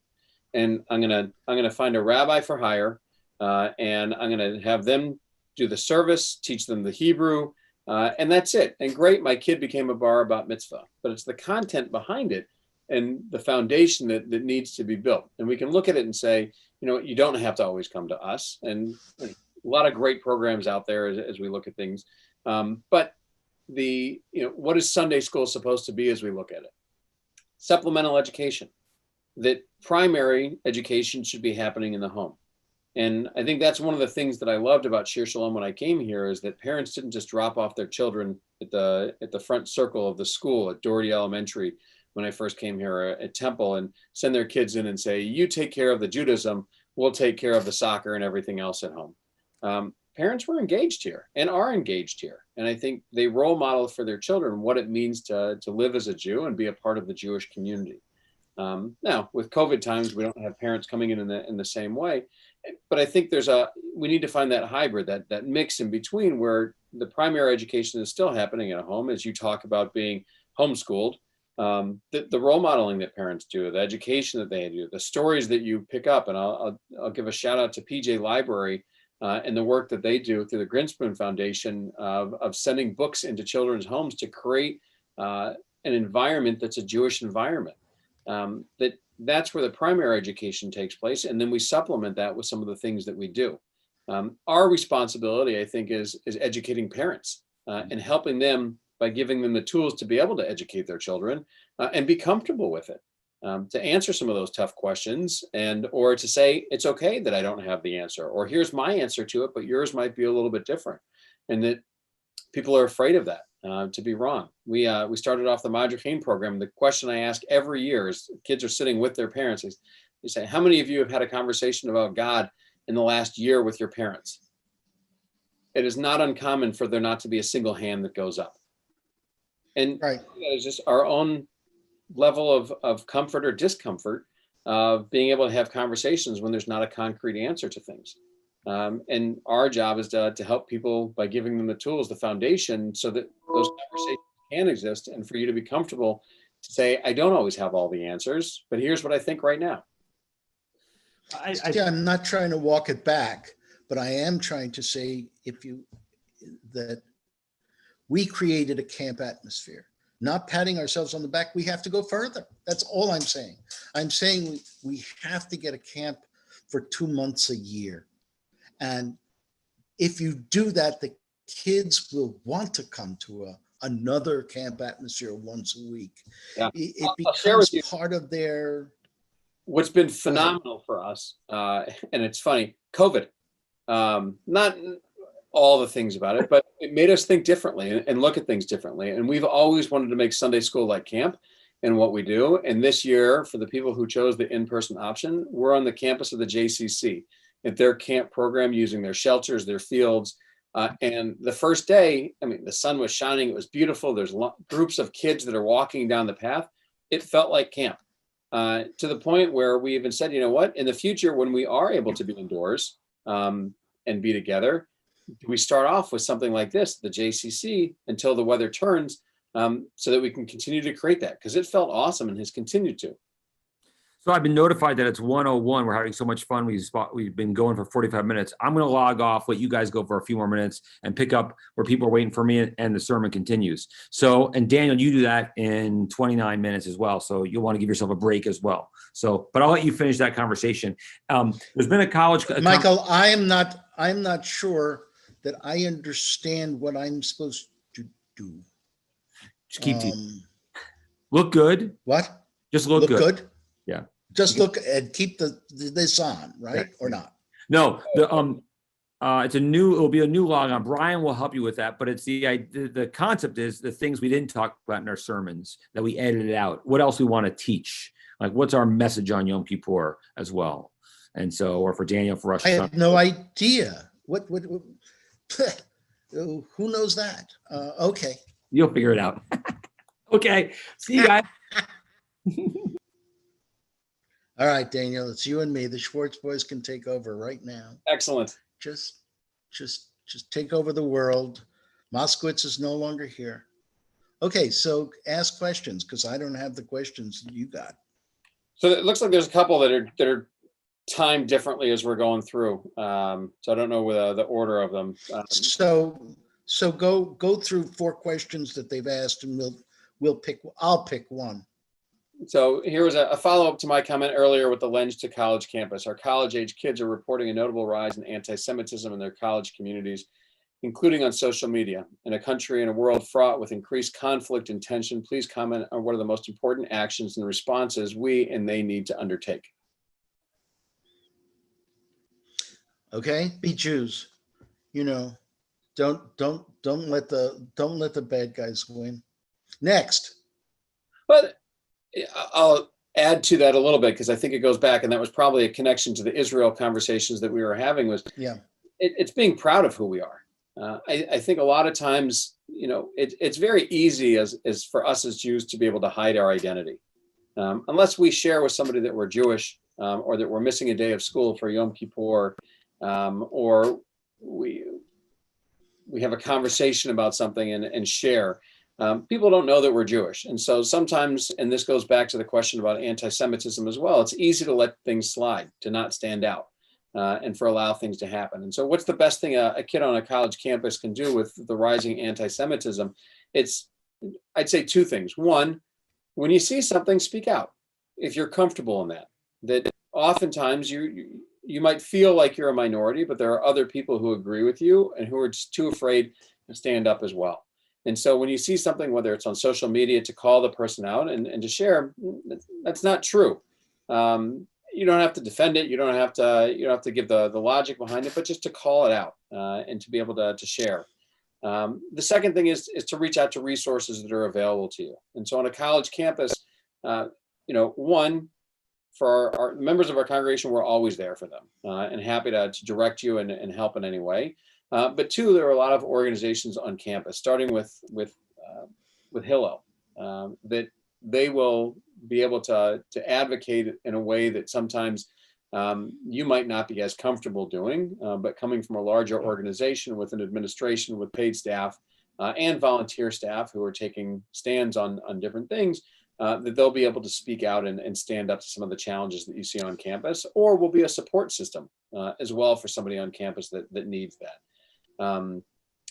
[SPEAKER 3] And I'm going to find a rabbi for hire, and I'm going to have them do the service, teach them the Hebrew, and that's it. And great, my kid became a bar bat mitzvah, but it's the content behind it and the foundation that needs to be built. And we can look at it and say, you don't have to always come to us. And a lot of great programs out there as we look at things. But what is Sunday school supposed to be as we look at it? Supplemental education. That primary education should be happening in the home. And I think that's one of the things that I loved about Shir Shalom when I came here, is that parents didn't just drop off their children at the front circle of the school at Doherty Elementary when I first came here, at Temple, and send their kids in and say, you take care of the Judaism, we'll take care of the soccer and everything else at home. Parents were engaged here and are engaged here. And I think they role model for their children what it means to live as a Jew and be a part of the Jewish community. Now, with COVID times, we don't have parents coming in the same way. But I think we need to find that hybrid, that mix in between, where the primary education is still happening at a home, as you talk about being homeschooled, the role modeling that parents do, the education that they do, the stories that you pick up. And I'll give a shout out to PJ Library and the work that they do through the Grinspoon Foundation of sending books into children's homes to create an environment that's a Jewish environment. That's where the primary education takes place. And then we supplement that with some of the things that we do. Our responsibility, I think, is educating parents and helping them by giving them the tools to be able to educate their children and be comfortable with it, to answer some of those tough questions, or to say, it's okay that I don't have the answer, or here's my answer to it, but yours might be a little bit different. And that people are afraid of that, to be wrong. We started off the Madrichin program. The question I ask every year is, kids are sitting with their parents. They say, how many of you have had a conversation about God in the last year with your parents? It is not uncommon for there not to be a single hand that goes up. And
[SPEAKER 2] Right.
[SPEAKER 3] It's just our own level of comfort or discomfort of being able to have conversations when there's not a concrete answer to things. And our job is to help people by giving them the tools, the foundation, so that those conversations can exist, and for you to be comfortable to say, I don't always have all the answers, but here's what I think right now.
[SPEAKER 2] I'm not trying to walk it back, but I am trying to say that we created a camp atmosphere, not patting ourselves on the back. We have to go further. That's all I'm saying. I'm saying we have to get a camp for 2 months a year. And if you do that, the kids will want to come to another camp atmosphere once a week.
[SPEAKER 3] Yeah.
[SPEAKER 2] It
[SPEAKER 3] I'll share with
[SPEAKER 2] becomes
[SPEAKER 3] you
[SPEAKER 2] part of their...
[SPEAKER 3] what's been phenomenal for us, and it's funny, COVID, not all the things about it, but it made us think differently and look at things differently. And we've always wanted to make Sunday school like camp in what we do. And this year, for the people who chose the in-person option, we're on the campus of the JCC at their camp program, using their shelters, their fields. And the first day, the sun was shining, it was beautiful. There's groups of kids that are walking down the path. It felt like camp. To the point where we even said, you know what, in the future, when we are able to be indoors and be together, we start off with something like this, the JCC, until the weather turns, so that we can continue to create that, because it felt awesome and has continued to.
[SPEAKER 1] So I've been notified that it's 1:01. We're having so much fun. We've been going for 45 minutes. I'm going to log off, let you guys go for a few more minutes, and pick up where people are waiting for me, and the sermon continues. So, and Daniel, you do that in 29 minutes as well. So you'll want to give yourself a break as well. So, but I'll let you finish that conversation. There's been a college.
[SPEAKER 2] Michael, I'm not sure that I understand what I'm supposed to do.
[SPEAKER 1] Just keep look good.
[SPEAKER 2] What?
[SPEAKER 1] Just look good. Yeah.
[SPEAKER 2] Just look and keep this on, right? Or not?
[SPEAKER 1] No, it'll be a new log on. Brian will help you with that, but it's the concept is the things we didn't talk about in our sermons that we edited out. What else we want to teach? Like, what's our message on Yom Kippur as well? And so, or for Daniel, for Rosh
[SPEAKER 2] I
[SPEAKER 1] Hashanah.
[SPEAKER 2] had no idea. What who knows that? Okay.
[SPEAKER 1] You'll figure it out. Okay. See you guys.
[SPEAKER 2] All right, Daniel, it's you and me. The Schwartz boys can take over right now.
[SPEAKER 3] Excellent.
[SPEAKER 2] Just take over the world. Moskowitz is no longer here. Okay, so ask questions because I don't have the questions that you got.
[SPEAKER 3] So it looks like there's a couple that are timed differently as we're going through. So I don't know the order of them.
[SPEAKER 2] So go through 4 questions that they've asked, and I'll pick one.
[SPEAKER 3] So here was a follow-up to my comment earlier with the lens to college campus. Our college-age kids are reporting a notable rise in anti-Semitism in their college communities, including on social media. In a country and a world fraught with increased conflict and tension, please comment on what are the most important actions and responses we and they need to undertake.
[SPEAKER 2] Okay, be Jews. You know, don't let the bad guys win. Next.
[SPEAKER 3] But I'll add to that a little bit because I think it goes back, and that was probably a connection to the Israel conversations that we were having. Was it's being proud of who we are. I think a lot of times, it's very easy as for us as Jews to be able to hide our identity, unless we share with somebody that we're Jewish, or that we're missing a day of school for Yom Kippur, or we have a conversation about something and share. People don't know that we're Jewish. And so sometimes, and this goes back to the question about anti-Semitism as well, it's easy to let things slide, to not stand out, and for allow things to happen. And so what's the best thing a kid on a college campus can do with the rising anti-Semitism? I'd say 2 things. One, when you see something, speak out. If you're comfortable in that oftentimes you might feel like you're a minority, but there are other people who agree with you and who are just too afraid to stand up as well. And so when you see something, whether it's on social media, to call the person out and to share, that's not true. You don't have to defend it. You don't have to give the logic behind it, but just to call it out and to be able to share. The second thing is to reach out to resources that are available to you. And so on a college campus, one, for our members of our congregation, we're always there for them and happy to direct you and help in any way. But 2, there are a lot of organizations on campus, starting with Hillel, that they will be able to advocate in a way that sometimes you might not be as comfortable doing, but coming from a larger organization with an administration, with paid staff and volunteer staff who are taking stands on different things, that they'll be able to speak out and stand up to some of the challenges that you see on campus, or will be a support system as well for somebody on campus that needs that.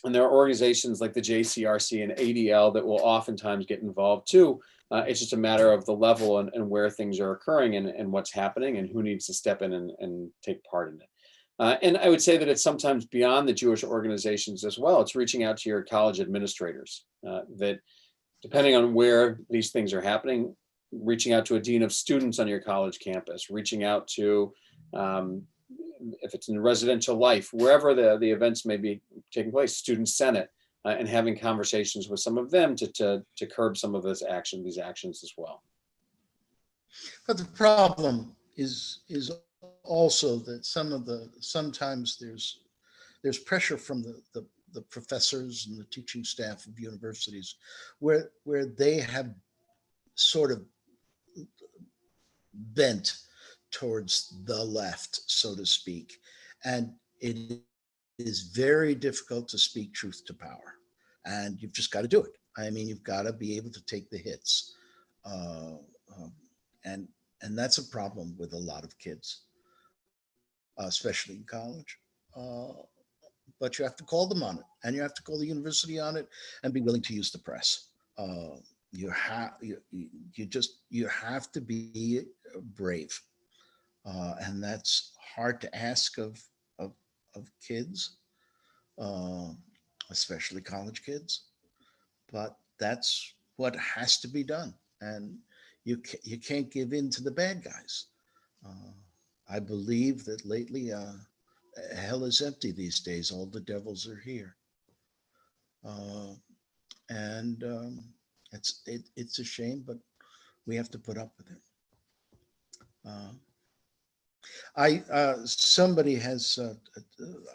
[SPEAKER 3] And there are organizations like the JCRC and ADL that will oftentimes get involved too. It's just a matter of the level and where things are occurring and what's happening and who needs to step in and take part in it. And I would say that it's sometimes beyond the Jewish organizations as well. It's reaching out to your college administrators that, depending on where these things are happening, reaching out to a dean of students on your college campus, reaching out to, if it's in residential life, wherever the events may be taking place, student senate, and having conversations with some of them to curb some of these actions as well.
[SPEAKER 2] But the problem is also that sometimes there's pressure from the professors and the teaching staff of universities where they have sort of bent towards the left, so to speak. And it is very difficult to speak truth to power. And you've just got to do it. I mean, you've got to be able to take the hits. And that's a problem with a lot of kids, especially in college. But you have to call them on it, and you have to call the university on it, and be willing to use the press. You have to be brave, and that's hard to ask of kids, especially college kids. But that's what has to be done, and you can't give in to the bad guys. I believe that lately hell is empty these days. All the devils are here. And it's a shame, but we have to put up with it. Somebody has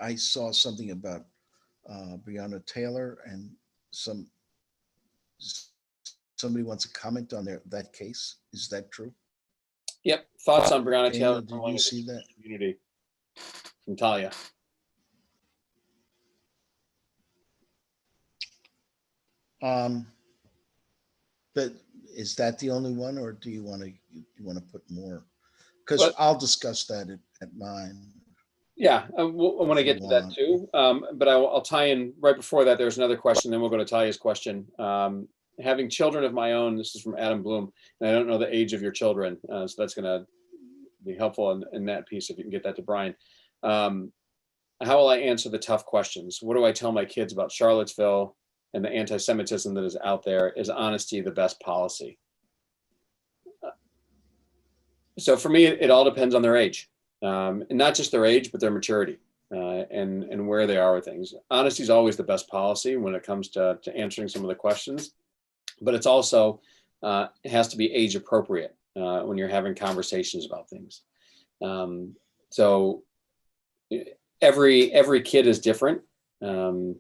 [SPEAKER 2] I saw something about Breonna Taylor, and somebody wants to comment on that case. Is that true?
[SPEAKER 3] Yep. Thoughts on Breonna
[SPEAKER 2] Daniel,
[SPEAKER 3] Taylor?
[SPEAKER 2] did you see that?
[SPEAKER 3] Community from Talia.
[SPEAKER 2] But is that the only one, or do you want to put more? Because I'll discuss that at mine.
[SPEAKER 3] Yeah, I want to get to that too. But I'll tie in right before that. There's another question, then we'll go to Talia's question. Having children of my own, this is from Adam Bloom, and I don't know the age of your children, so that's going to be helpful in that piece if you can get that to Brian. How will I answer the tough questions? What do I tell my kids about Charlottesville and the anti-Semitism that is out there? Is honesty the best policy? So for me, it all depends on their age, and not just their age, but their maturity and where they are with things. Honesty is always the best policy when it comes to answering some of the questions, but it's also it has to be age appropriate when you're having conversations about things. So every kid is different, and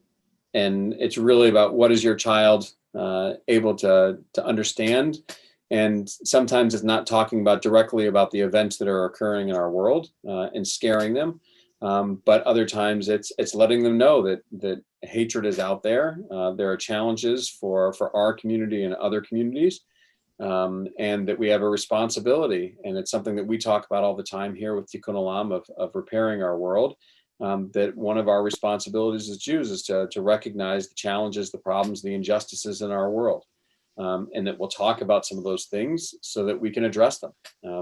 [SPEAKER 3] it's really about what is your child able to understand. And sometimes it's not talking about directly about the events that are occurring in our world and scaring them, but other times it's letting them know that hatred is out there. There are challenges for our community and other communities, and that we have a responsibility. And it's something that we talk about all the time here with Tikkun Olam of repairing our world. That one of our responsibilities as Jews is to recognize the challenges, the problems, the injustices in our world. And that we'll talk about some of those things so that we can address them.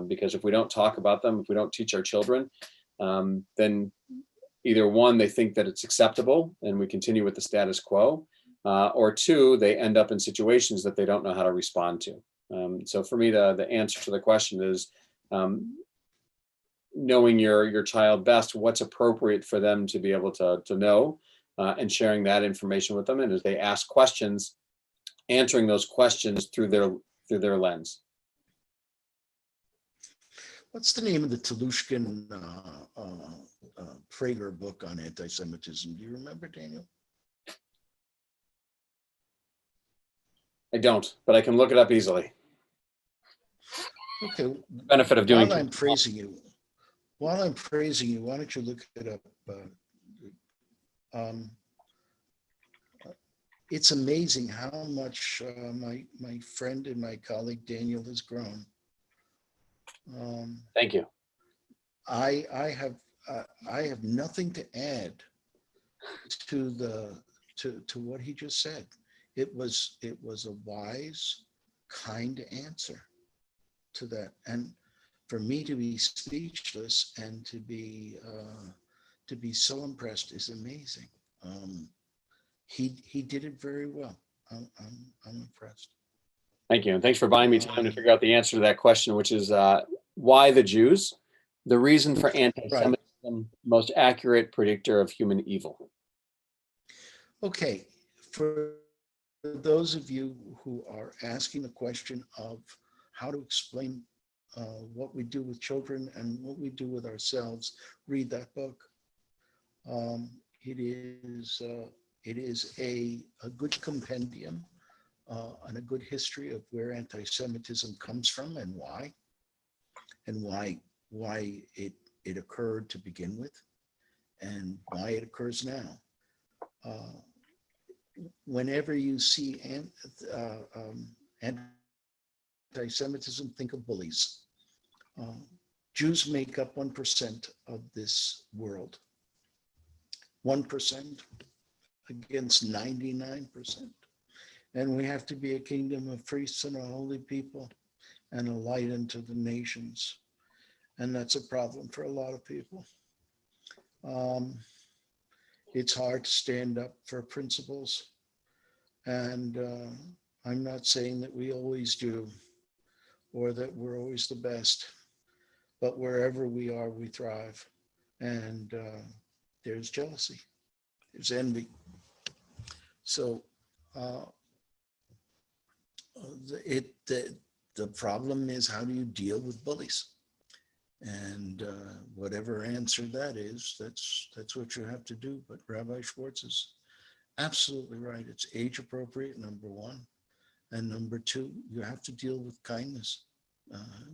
[SPEAKER 3] Because if we don't talk about them, if we don't teach our children, then either one, they think that it's acceptable and we continue with the status quo, or two, they end up in situations that they don't know how to respond to. So for me, the answer to the question is knowing your child best, what's appropriate for them to be able to know, and sharing that information with them. And as they ask questions, answering those questions through their lens.
[SPEAKER 2] What's the name of the Telushkin Prager book on anti-Semitism? Do you remember, Daniel?
[SPEAKER 3] I don't, but I can look it up easily.
[SPEAKER 2] Okay.
[SPEAKER 3] Benefit of doing.
[SPEAKER 2] While I'm praising you, why don't you look it up? It's amazing how much my friend and my colleague Daniel has grown.
[SPEAKER 3] Thank you.
[SPEAKER 2] I have nothing to add to what he just said. It was a wise, kind answer to that, and for me to be speechless and to be so impressed is amazing. He did it very well. I'm impressed.
[SPEAKER 3] Thank you. And thanks for buying me time to figure out the answer to that question, which is why the Jews? The reason for anti-Semitism, right. Most accurate predictor of human evil.
[SPEAKER 2] Okay. For those of you who are asking the question of how to explain what we do with children and what we do with ourselves, read that book. It is a good compendium and a good history of where anti-Semitism comes from and why it occurred to begin with, and why it occurs now. Whenever you see anti-Semitism, think of bullies. Jews make up 1% of this world. 1% against 99%. And we have to be a kingdom of priests and a holy people and a light unto the nations. And that's a problem for a lot of people. It's hard to stand up for principles. And I'm not saying that we always do or that we're always the best, but wherever we are, we thrive. And there's jealousy, there's envy. So the problem is, how do you deal with bullies? And whatever answer that is, that's what you have to do. But Rabbi Schwartz is absolutely right. It's age appropriate, number one. And number two, you have to deal with kindness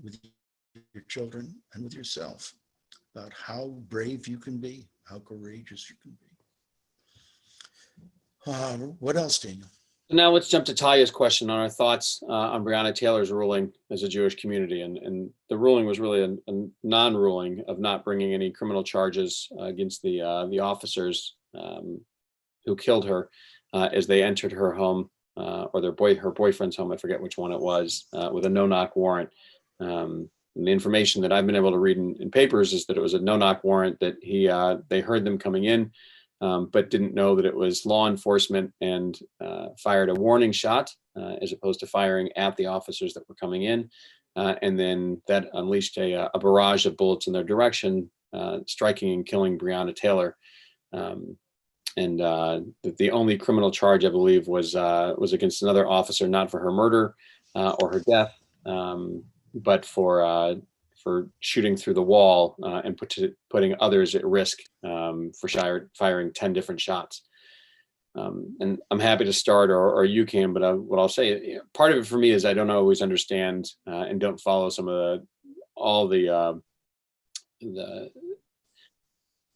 [SPEAKER 2] with your children and with yourself, about how brave you can be, how courageous you can be. What else, Daniel?
[SPEAKER 3] Now let's jump to Talia's question on our thoughts on Breonna Taylor's ruling as a Jewish community. And the ruling was really a non-ruling of not bringing any criminal charges against the officers who killed her as they entered her home, or her boyfriend's home, I forget which one it was, with a no-knock warrant. And the information that I've been able to read in papers is that it was a no-knock warrant, that they heard them coming in, but didn't know that it was law enforcement, and fired a warning shot as opposed to firing at the officers that were coming in. And then that unleashed a barrage of bullets in their direction, striking and killing Breonna Taylor. And the only criminal charge, I believe, was against another officer, not for her murder or her death, but for shooting through the wall and putting others at risk for firing 10 different shots. And I'm happy to start, or you can, but what I'll say, part of it for me is I don't always understand and don't follow some of all the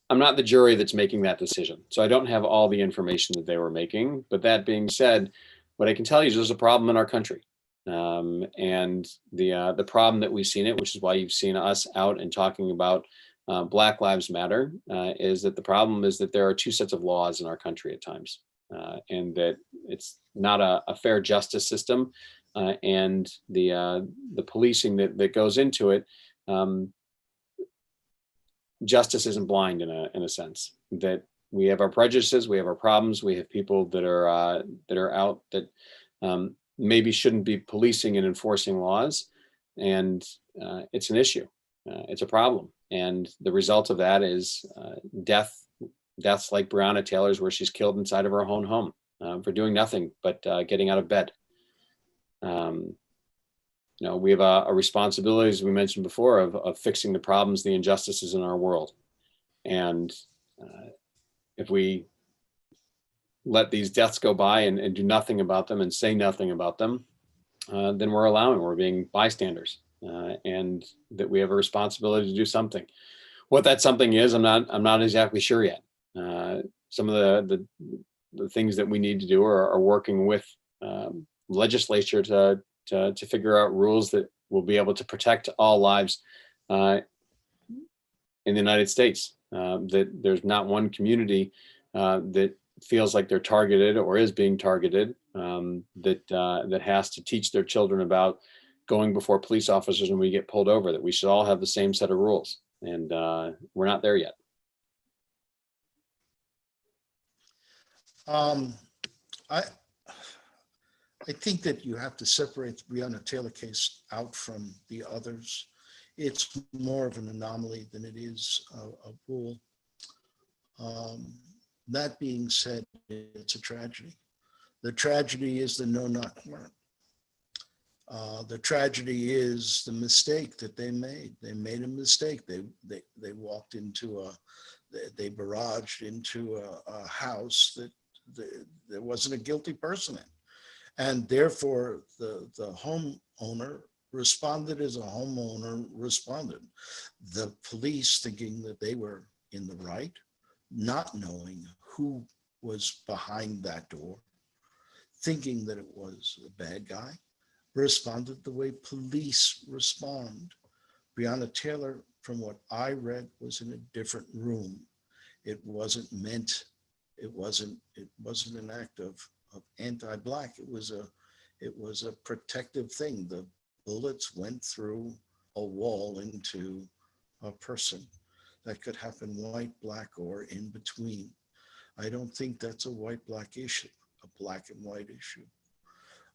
[SPEAKER 3] I'm not the jury that's making that decision. So I don't have all the information that they were making. But that being said, what I can tell you is there's a problem in our country. And the problem that we've seen it, which is why you've seen us out and talking about Black Lives Matter, is that the problem is that there are two sets of laws in our country at times, and that it's not a fair justice system, and the policing that goes into it. Justice isn't blind in a sense, that we have our prejudices, we have our problems, we have people that are out that maybe shouldn't be policing and enforcing laws, and it's an issue, it's a problem, and the result of that is deaths like Breonna Taylor's, where she's killed inside of her own home for doing nothing but getting out of bed. We have a responsibility, as we mentioned before, of fixing the problems, the injustices in our world. And if we let these deaths go by and do nothing about them and say nothing about them, then we're being bystanders, and that we have a responsibility to do something. What that something is, I'm not exactly sure yet. Some of the things that we need to do are working with legislature to figure out rules that will be able to protect all lives in the United States. That there's not one community that feels like they're targeted or is being targeted, that has to teach their children about going before police officers when we get pulled over, that we should all have the same set of rules. And we're not there yet.
[SPEAKER 2] I think that you have to separate the Breonna Taylor case out from the others. It's more of an anomaly than it is a rule. That being said, it's a tragedy. The tragedy is the no-knock warrant. The tragedy is the mistake that they made. They made a mistake. They walked into they barraged into a house that there wasn't a guilty person in. And therefore, the homeowner responded as a homeowner responded. The police, thinking that they were in the right, not knowing who was behind that door, thinking that it was a bad guy, responded the way police respond. Breonna Taylor, from what I read, was in a different room. It wasn't an act of anti-Black. It was a protective thing. The bullets went through a wall into a person. That could happen white, Black, or in between. I don't think that's a white-Black issue, a Black and white issue.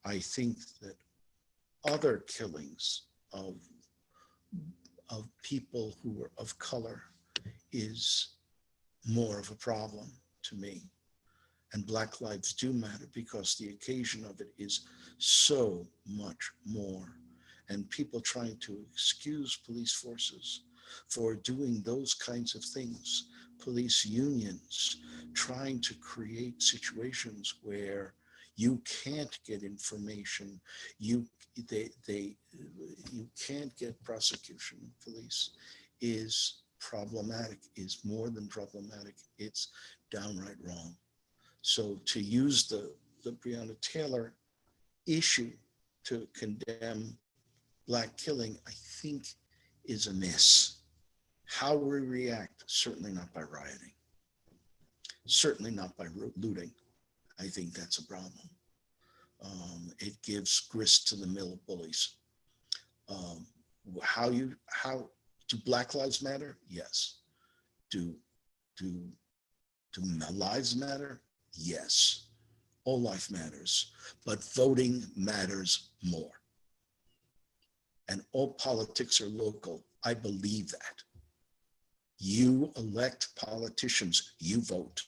[SPEAKER 2] I think that other killings of people who were of color is more of a problem to me. And Black lives do matter because the occasion of it is so much more. And people trying to excuse police forces for doing those kinds of things, police unions trying to create situations where you can't get information, you can't get prosecution, police, is problematic, is more than problematic. It's downright wrong. So to use the Breonna Taylor issue to condemn Black killing, I think is amiss. How we react, certainly not by rioting, certainly not by looting. I think that's a problem. It gives grist to the mill of bullies. How do Black lives matter? Yes. Do lives matter? Yes. All life matters, but voting matters more. And all politics are local. I believe that. You elect politicians, you vote,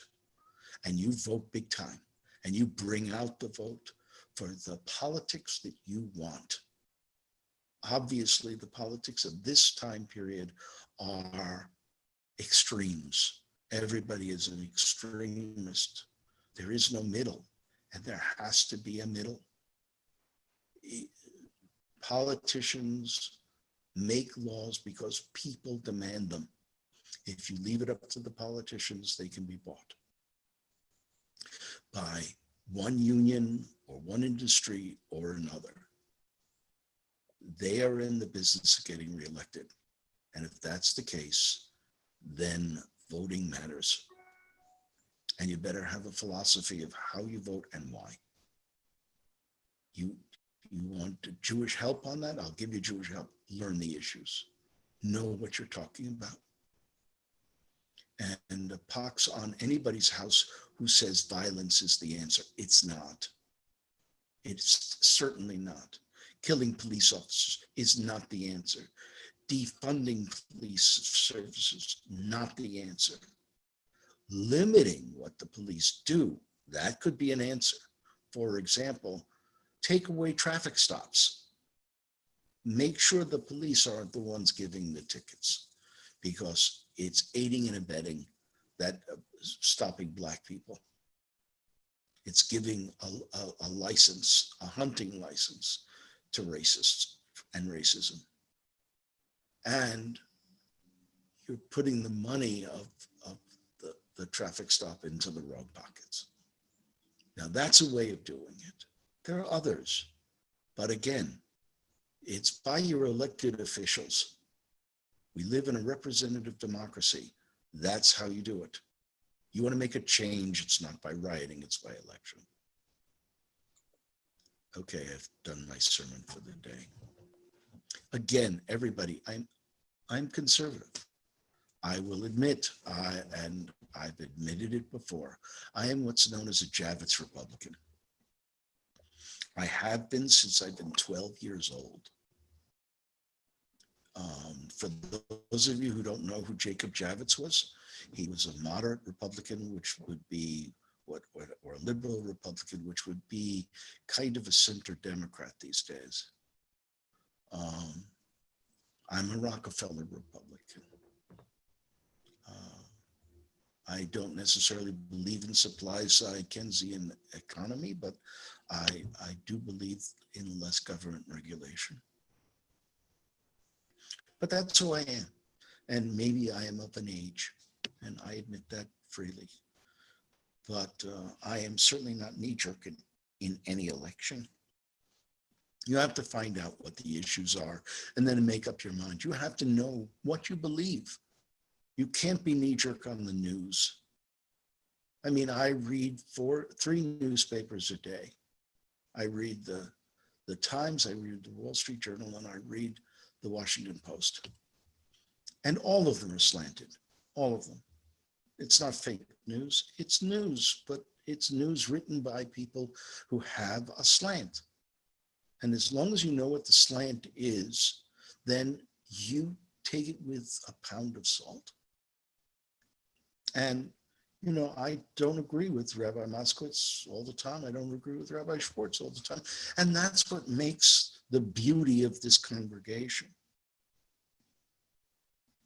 [SPEAKER 2] and you vote big time, and you bring out the vote for the politics that you want. Obviously, the politics of this time period are extremes. Everybody is an extremist. There is no middle, and there has to be a middle. Politicians make laws because people demand them. If you leave it up to the politicians, they can be bought by one union or one industry or another. They are in the business of getting reelected. And if that's the case, then voting matters. And you better have a philosophy of how you vote and why. You want Jewish help on that? I'll give you Jewish help. Learn the issues. Know what you're talking about. And a pox on anybody's house who says violence is the answer. It's not. It's certainly not. Killing police officers is not the answer. Defunding police services, not the answer. Limiting what the police do, that could be an answer. For example, take away traffic stops. Make sure the police aren't the ones giving the tickets, because it's aiding and abetting that stopping Black people. It's giving a license, a hunting license to racists and racism. And you're putting the money of the traffic stop into the wrong pockets. Now that's a way of doing it. There are others, but again, it's by your elected officials. We live in a representative democracy. That's how you do it. You want to make a change, it's not by rioting, it's by election. Okay, I've done my sermon for the day. Again, everybody, I'm conservative. I will admit, and I've admitted it before, I am what's known as a Javits Republican. I have been since I've been 12 years old. For those of you who don't know who Jacob Javits was, he was a moderate Republican, which would be or a liberal Republican, which would be kind of a center Democrat these days. I'm a Rockefeller Republican. I don't necessarily believe in supply-side Keynesian economy, but I do believe in less government regulation. But that's who I am. And maybe I am of an age, and I admit that freely. But I am certainly not knee-jerk in any election. You have to find out what the issues are and then make up your mind. You have to know what you believe. You can't be knee-jerk on the news. I mean, I read 3 newspapers a day. I read the Times, I read the Wall Street Journal, and I read the Washington Post. And all of them are slanted, all of them. It's not fake news, it's news, but it's news written by people who have a slant. And as long as you know what the slant is, then you take it with a pound of salt. And, I don't agree with Rabbi Moskowitz all the time. I don't agree with Rabbi Schwartz all the time. And that's what makes the beauty of this congregation.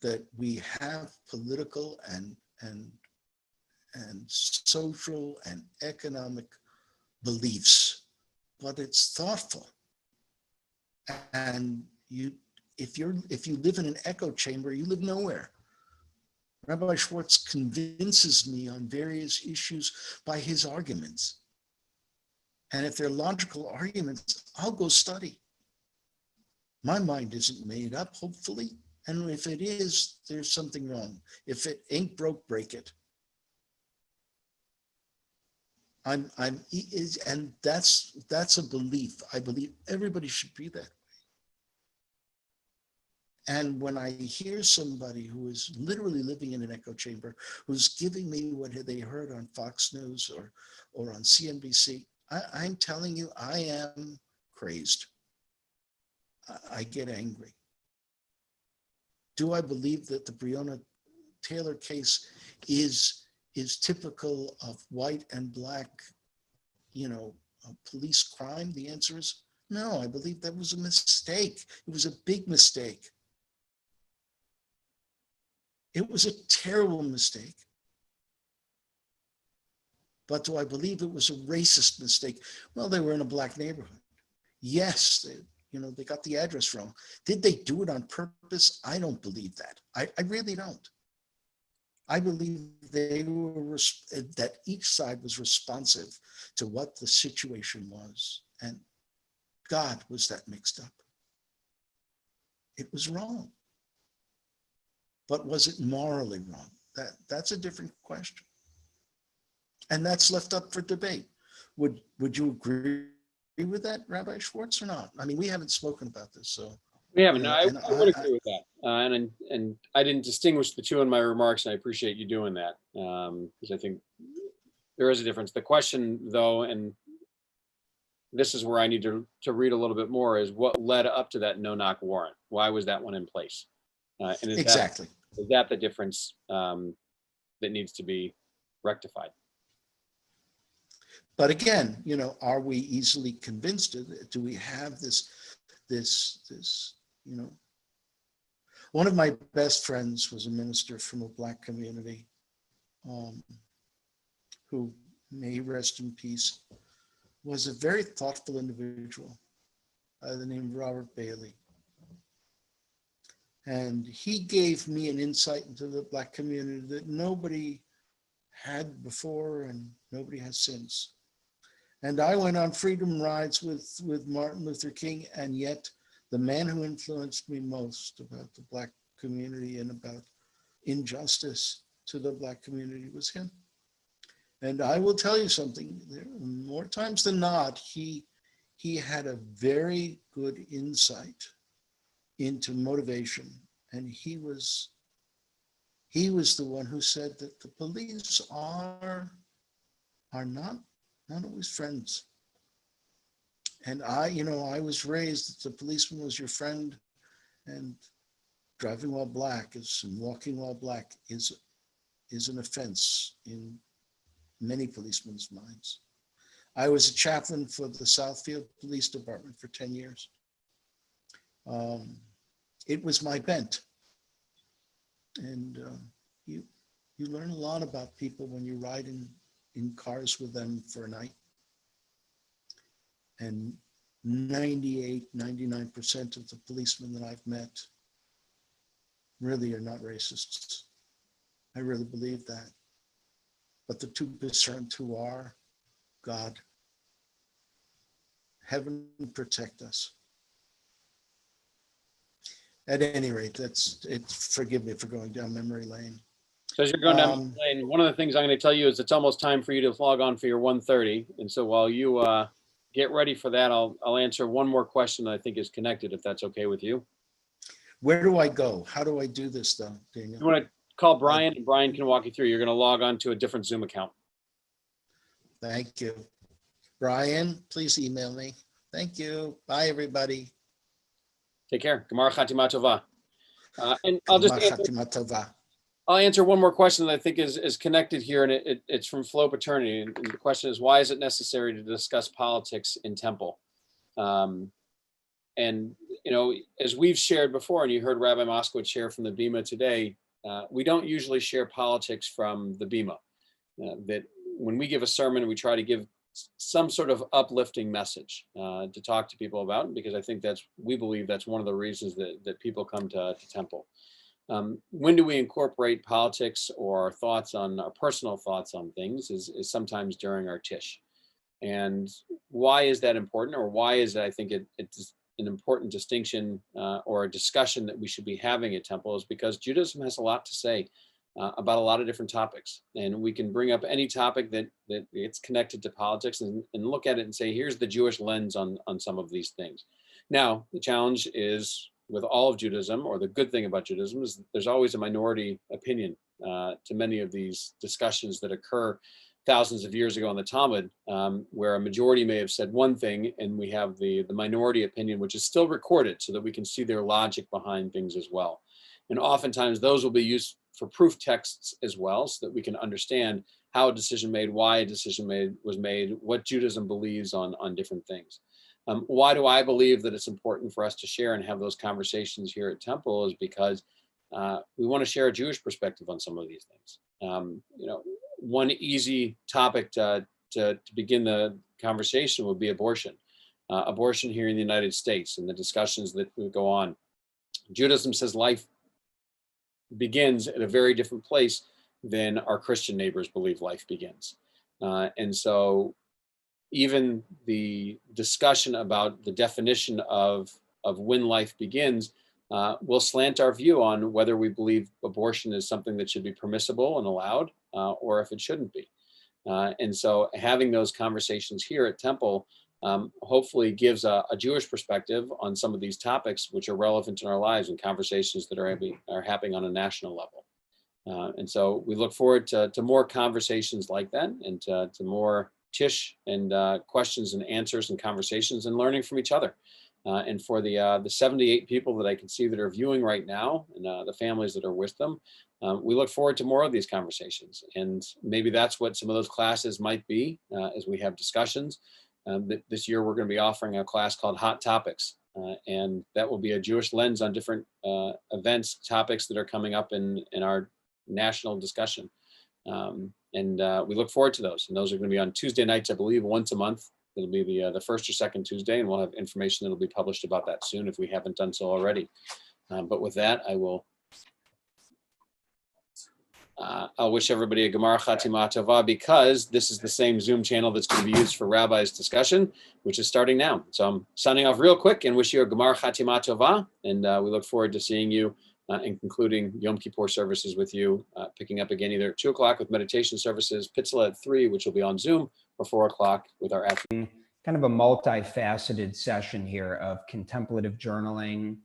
[SPEAKER 2] That we have political and social and economic beliefs, but it's thoughtful. And if you live in an echo chamber, you live nowhere. Rabbi Schwartz convinces me on various issues by his arguments. And if they're logical arguments, I'll go study. My mind isn't made up, hopefully. And if it is, there's something wrong. If it ain't broke, break it. And that's a belief. I believe everybody should be that way. And when I hear somebody who is literally living in an echo chamber, who's giving me what they heard on Fox News or on CNBC, I'm telling you, I am crazed. I get angry. Do I believe that the Breonna Taylor case is typical of white and black, police crime? The answer is no. I believe that was a mistake. It was a big mistake. It was a terrible mistake. But do I believe it was a racist mistake? Well, they were in a black neighborhood. Yes, they got the address wrong. Did they do it on purpose? I don't believe that. I really don't. I believe that each side was responsive to what the situation was. And God, was that mixed up? It was wrong. But was it morally wrong? That's a different question. And that's left up for debate. Would you agree with that, Rabbi Schwartz, or not? I mean, we haven't spoken about this, so.
[SPEAKER 3] We haven't. I would agree with that. And I didn't distinguish the two in my remarks, and I appreciate you doing that, because I think there is a difference. The question, though, and this is where I need to read a little bit more, is what led up to that no-knock warrant? Why was that one in place? And
[SPEAKER 2] Exactly.
[SPEAKER 3] Is that the difference that needs to be rectified?
[SPEAKER 2] But again, are we easily convinced? Do we have this, one of my best friends was a minister from a black community who, may he rest in peace, was a very thoughtful individual by the name of Robert Bailey. And he gave me an insight into the black community that nobody had before and nobody has since. And I went on freedom rides with Martin Luther King, and yet the man who influenced me most about the black community and about injustice to the black community was him. And I will tell you something, more times than not, he had a very good insight into motivation. And he was the one who said that the police are not always friends. And I was raised that the policeman was your friend, and driving while black and walking while black is an offense in many policemen's minds. I was a chaplain for the Southfield Police Department for 10 years. It was my bent. And you learn a lot about people when you ride in cars with them for a night. And 99% of the policemen that I've met really are not racists. I really believe that. But the 2% who are, God, heaven protect us. At any rate, forgive me for going down memory lane.
[SPEAKER 3] So as you're going down memory lane, one of the things I'm going to tell you is it's almost time for you to log on for your 1:30. And so while you get ready for that, I'll answer one more question that I think is connected, if that's okay with you.
[SPEAKER 2] Where do I go? How do I do this, though, Daniel?
[SPEAKER 3] You want to call Brian, and Brian can walk you through. You're going to log on to a different Zoom account.
[SPEAKER 2] Thank you. Brian, please email me. Thank you. Bye, everybody.
[SPEAKER 3] Take care. Gemara Chatima Tova. And I'll just answer,
[SPEAKER 2] Chatima Tova.
[SPEAKER 3] I'll answer one more question that I think is connected here, and it's from Flow Paternity. And the question is, why is it necessary to discuss politics in temple? And, you know, as we've shared before, and you heard Rabbi Moskowitz share from the Bima today, we don't usually share politics from the Bima. That when we give a sermon, we try to give some sort of uplifting message to talk to people about, because I think we believe that's one of the reasons that people come to temple. When do we incorporate politics or our personal thoughts on things is sometimes during our Tish. And why is that important, or why is that I think it's an important distinction or a discussion that we should be having at temple, is because Judaism has a lot to say about a lot of different topics. And we can bring up any topic that it's connected to politics and look at it and say, here's the Jewish lens on some of these things. Now, the challenge is with all of Judaism, or the good thing about Judaism, is there's always a minority opinion to many of these discussions that occur thousands of years ago in the Talmud, where a majority may have said one thing, and we have the minority opinion, which is still recorded so that we can see their logic behind things as well. And oftentimes those will be used for proof texts as well, so that we can understand how a decision made, why a decision was made, what Judaism believes on different things. Why do I believe that it's important for us to share and have those conversations here at Temple, is because we want to share a Jewish perspective on some of these things. You know, one easy topic to begin the conversation would be abortion. Abortion here in the United States and the discussions that would go on. Judaism says life begins at a very different place than our Christian neighbors believe life begins. And so even the discussion about the definition of when life begins will slant our view on whether we believe abortion is something that should be permissible and allowed, or if it shouldn't be. And so having those conversations here at Temple hopefully gives a Jewish perspective on some of these topics which are relevant in our lives, and conversations that are happening on a national level. And so we look forward to more conversations like that, and to more Tish and questions and answers and conversations and learning from each other. And for the 78 people that I can see that are viewing right now, and the families that are with them, we look forward to more of these conversations. And maybe that's what some of those classes might be as we have discussions. This year, we're going to be offering a class called Hot Topics. And that will be a Jewish lens on different events, topics that are coming up in our national discussion. And we look forward to those. And those are going to be on Tuesday nights, I believe, once a month. It'll be the first or second Tuesday, and we'll have information that'll be published about that soon if we haven't done so already. But with that, I'll wish everybody a Gemar Chatima Tova, because this is the same Zoom channel that's going to be used for Rabbi's discussion, which is starting now. So I'm signing off real quick and wish you a Gemar Chatima Tova, and we look forward to seeing you and concluding Yom Kippur services with you, picking up again either at 2 o'clock with meditation services, Pitzla at 3, which will be on Zoom, or 4 o'clock with our afternoon.
[SPEAKER 4] Kind of a multifaceted session here of contemplative journaling,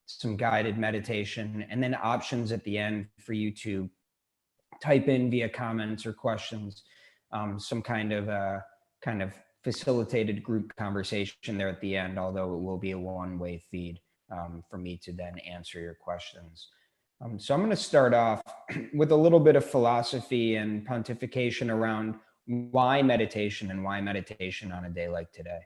[SPEAKER 4] some guided meditation, and then options at the end for you to type in via comments or questions, some kind of facilitated group conversation there at the end, although it will be a one-way feed for me to then answer your questions. So I'm going to start off with a little bit of philosophy and pontification around why meditation, and why meditation on a day like today.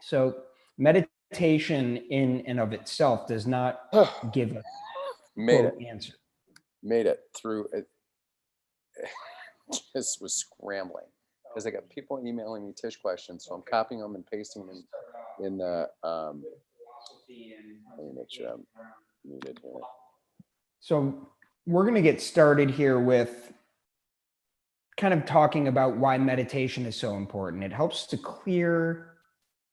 [SPEAKER 4] So meditation in and of itself does not give a answer.
[SPEAKER 5] Made it through it. Just was scrambling because I got people emailing me Tish questions, so I'm copying them and pasting them in the let me make sure I'm muted here.
[SPEAKER 4] So we're going to get started here with kind of talking about why meditation is so important. It helps to clear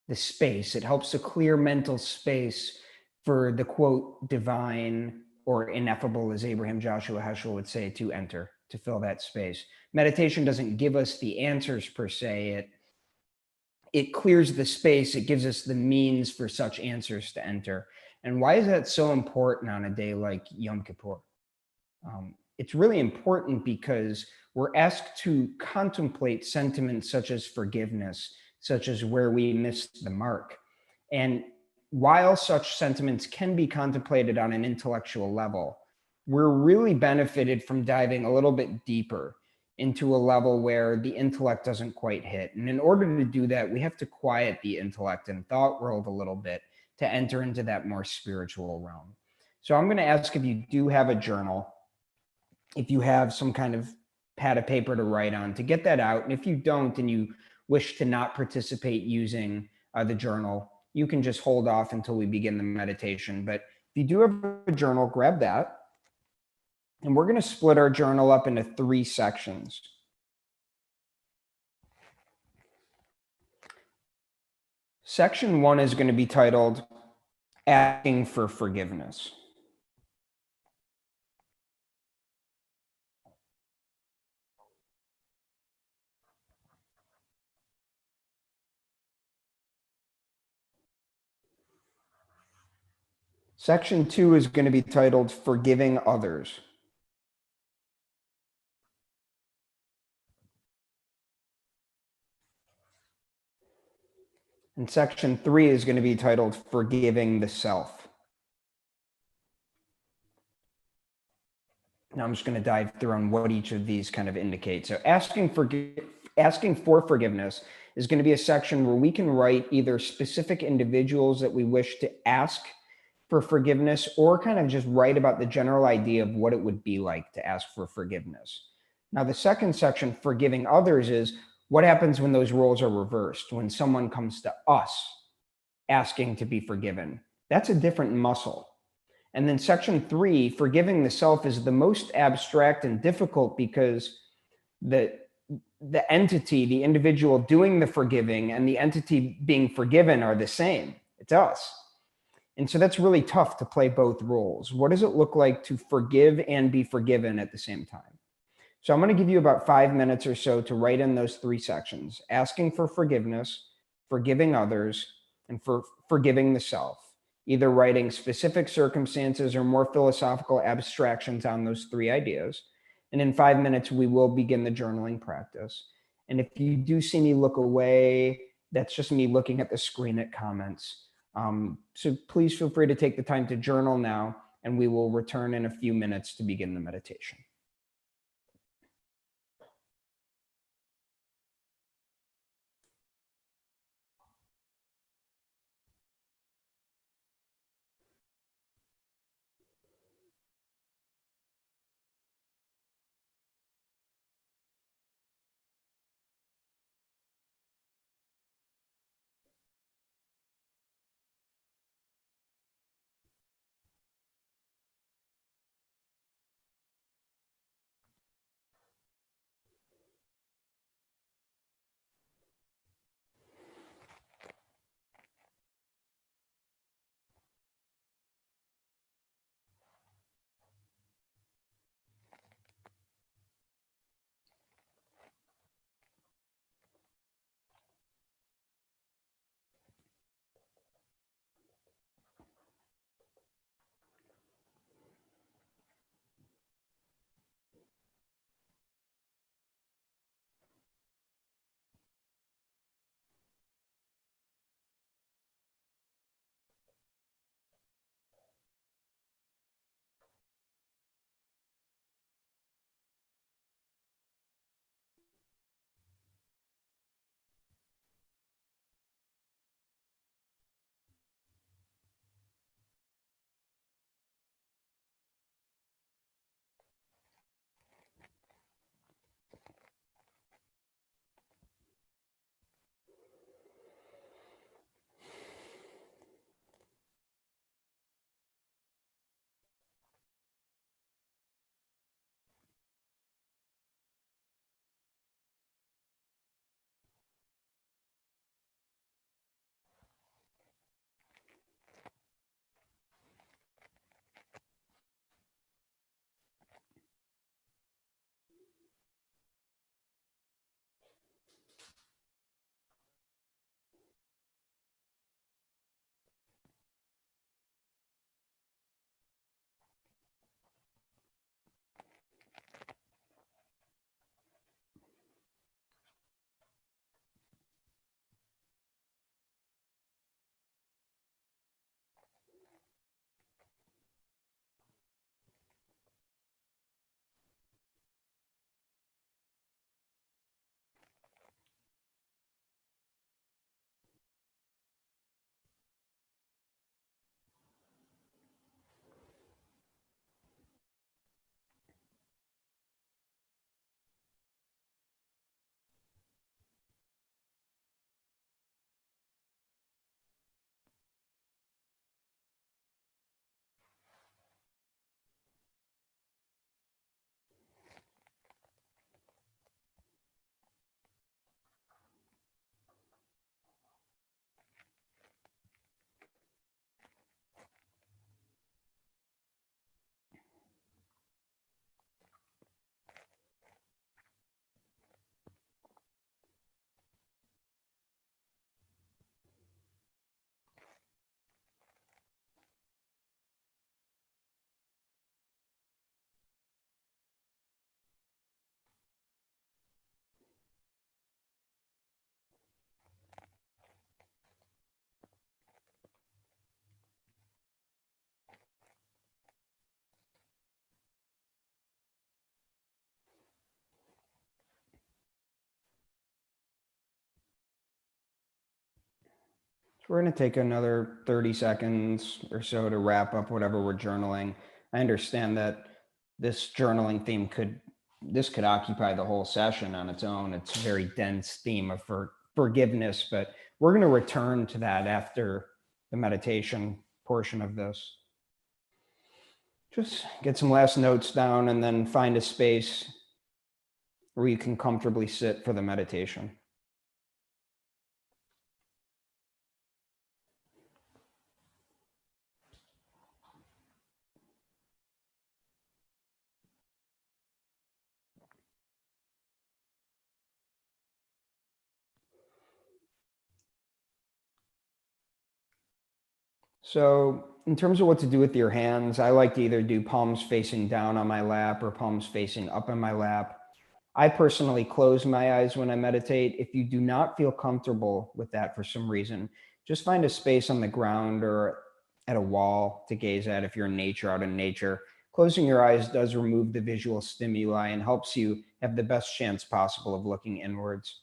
[SPEAKER 4] the space. It helps to clear mental space for the quote divine or ineffable, as Abraham Joshua Heschel would say, to enter, to fill that space. Meditation doesn't give us the answers per se. It clears the space. It gives us the means for such answers to enter. And why is that so important on a day like Yom Kippur? It's really important because we're asked to contemplate sentiments such as forgiveness, such as where we missed the mark. And while such sentiments can be contemplated on an intellectual level, we're really benefited from diving a little bit deeper into a level where the intellect doesn't quite hit. And in order to do that, we have to quiet the intellect and thought world a little bit to enter into that more spiritual realm. So I'm going to ask if you do have a journal, if you have some kind of pad of paper to write on, to get that out. And if you don't and you wish to not participate using the journal, you can just hold off until we begin the meditation. But if you do have a journal, grab that. And we're going to split our journal up into 3 sections. Section 1 is going to be titled Asking for Forgiveness. Section 2 is going to be titled Forgiving Others. And section 3 is going to be titled Forgiving the Self. Now I'm just going to dive through on what each of these kind of indicate. So asking for forgiveness is going to be a section where we can write either specific individuals that we wish to ask for forgiveness, or kind of just write about the general idea of what it would be like to ask for forgiveness. Now, the second section, Forgiving Others, is what happens when those roles are reversed, when someone comes to us asking to be forgiven. That's a different muscle. And then section 3, Forgiving the Self, is the most abstract and difficult because the entity, the individual doing the forgiving and the entity being forgiven are the same. It's us. And so that's really tough to play both roles. What does it look like to forgive and be forgiven at the same time? So I'm going to give you about 5 minutes or so to write in those 3 sections: asking for forgiveness, forgiving others, and for forgiving the self. Either writing specific circumstances or more philosophical abstractions on those 3 ideas. And in 5 minutes, we will begin the journaling practice. And if you do see me look away, that's just me looking at the screen at comments. So please feel free to take the time to journal now, and we will return in a few minutes to begin the meditation. we're going to take another 30 seconds or so to wrap up whatever we're journaling. I understand that this journaling theme could occupy the whole session on its own. It's a very dense theme of forgiveness, but we're going to return to that after the meditation portion of this. Just get some last notes down and then find a space where you can comfortably sit for the meditation. So in terms of what to do with your hands, I like to either do palms facing down on my lap or palms facing up on my lap. I personally close my eyes when I meditate. If you do not feel comfortable with that for some reason, just find a space on the ground or at a wall to gaze at if you're in nature, out in nature. Closing your eyes does remove the visual stimuli and helps you have the best chance possible of looking inwards.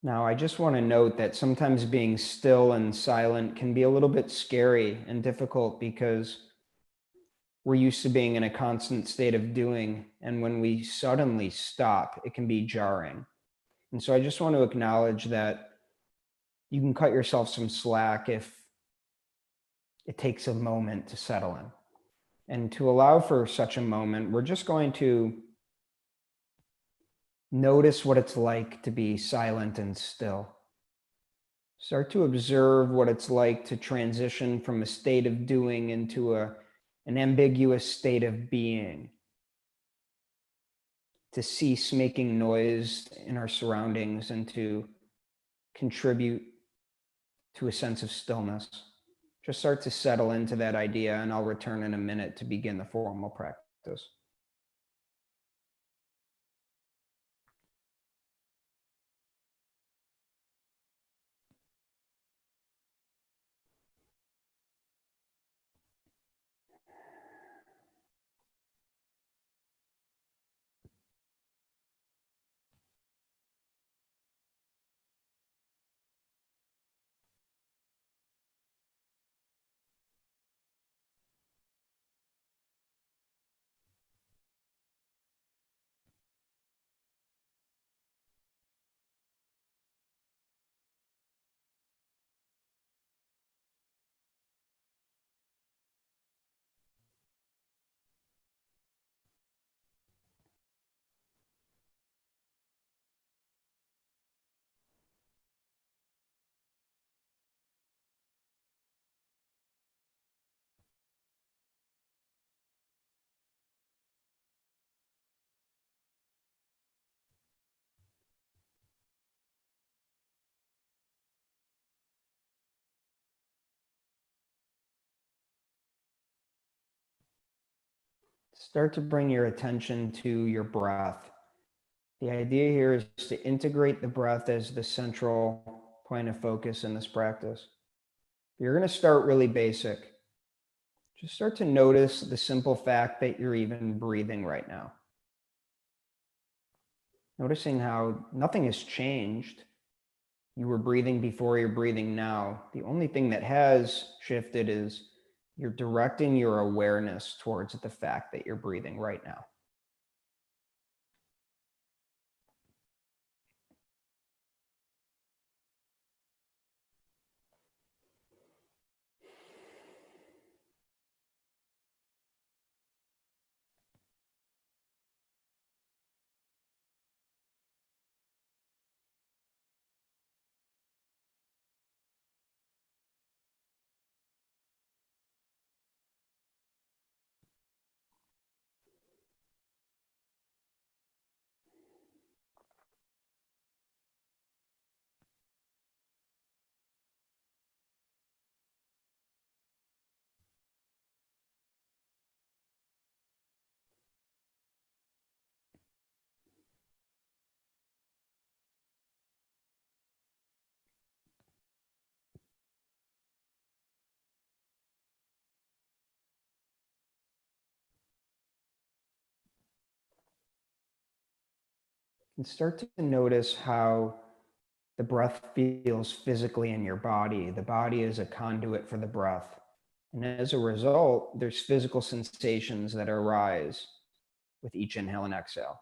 [SPEAKER 4] Now, I just want to note that sometimes being still and silent can be a little bit scary and difficult because we're used to being in a constant state of doing. And when we suddenly stop, it can be jarring. And so I just want to acknowledge that you can cut yourself some slack if it takes a moment to settle in. And to allow for such a moment, we're just going to notice what it's like to be silent and still. Start to observe what it's like to transition from a state of doing into an ambiguous state of being. To cease making noise in our surroundings and to contribute to a sense of stillness. Just start to settle into that idea, and I'll return in a minute to begin the formal practice. Start to bring your attention to your breath. The idea here is to integrate the breath as the central point of focus in this practice. You're going to start really basic. Just start to notice the simple fact that you're even breathing right now. Noticing how nothing has changed. You were breathing before, you're breathing now. The only thing that has shifted is you're directing your awareness towards the fact that you're breathing right now. And start to notice how the breath feels physically in your body. The body is a conduit for the breath. And as a result, there's physical sensations that arise with each inhale and exhale.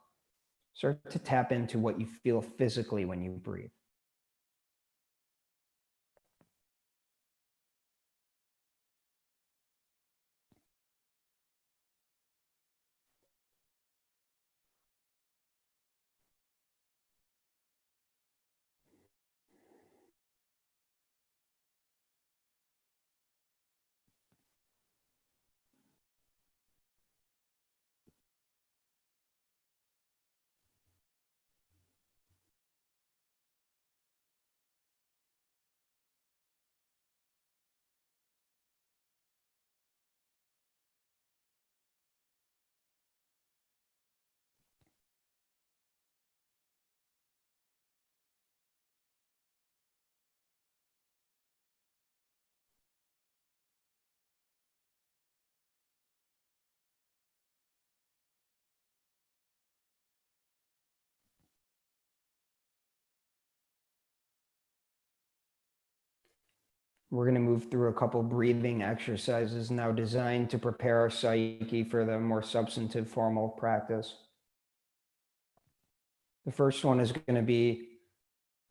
[SPEAKER 4] Start to tap into what you feel physically when you breathe. We're going to move through a couple breathing exercises now designed to prepare our psyche for the more substantive formal practice. The first one is going to be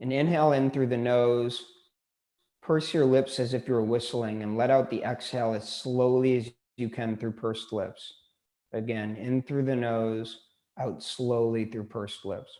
[SPEAKER 4] an inhale in through the nose, purse your lips as if you're whistling, and let out the exhale as slowly as you can through pursed lips. Again, in through the nose, out slowly through pursed lips.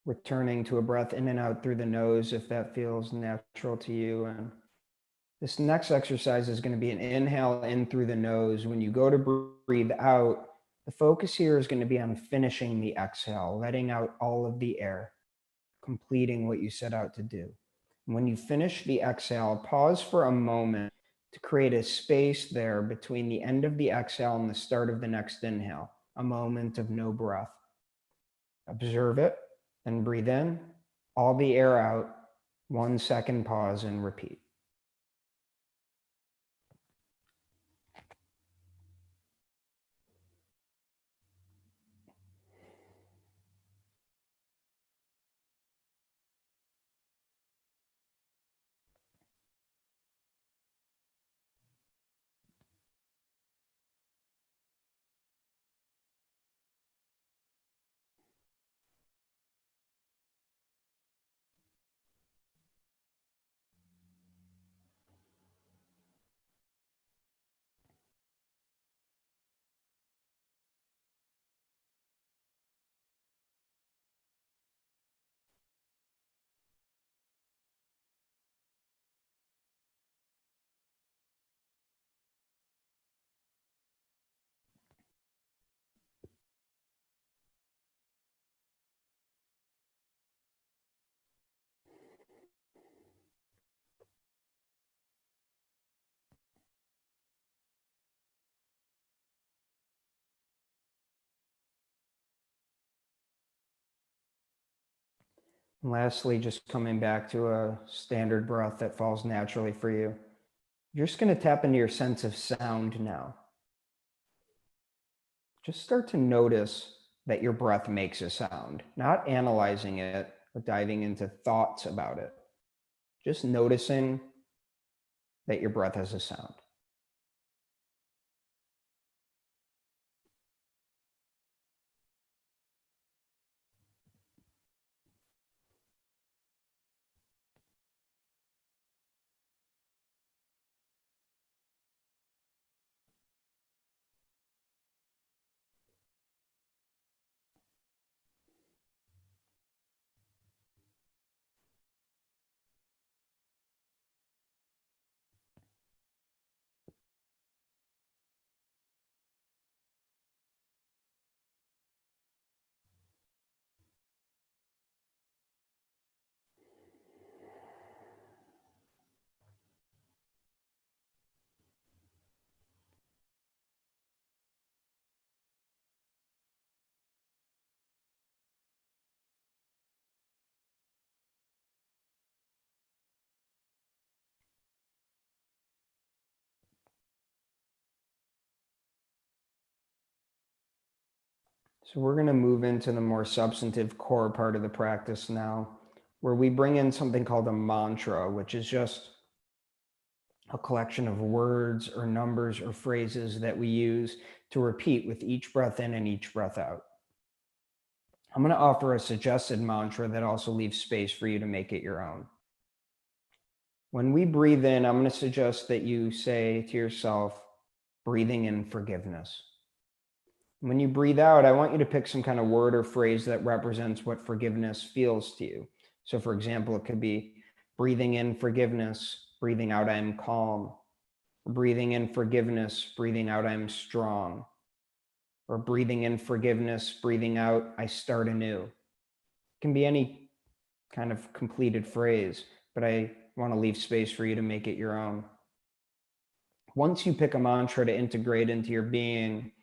[SPEAKER 4] Returning to a breath in and out through the nose if that feels natural to you. And this next exercise is going to be an inhale in through the nose. When you go to breathe out, the focus here is going to be on finishing the exhale, letting out all of the air, completing what you set out to do. And when you finish the exhale, pause for a moment to create a space there between the end of the exhale and the start of the next inhale, a moment of no breath. Observe it. And breathe in, all the air out, 1 second pause and repeat. And lastly, just coming back to a standard breath that falls naturally for you. You're just going to tap into your sense of sound now. Just start to notice that your breath makes a sound, not analyzing it or diving into thoughts about it. Just noticing that your breath has a sound. So we're going to move into the more substantive core part of the practice now, where we bring in something called a mantra, which is just a collection of words or numbers or phrases that we use to repeat with each breath in and each breath out. I'm going to offer a suggested mantra that also leaves space for you to make it your own. When we breathe in, I'm going to suggest that you say to yourself, breathing in forgiveness. When you breathe out, I want you to pick some kind of word or phrase that represents what forgiveness feels to you. So for example, it could be breathing in forgiveness, breathing out, I am calm. Breathing in forgiveness, breathing out, I am strong. Or breathing in forgiveness, breathing out, I start anew. It can be any kind of completed phrase, but I want to leave space for you to make it your own. Once you pick a mantra to integrate into your being,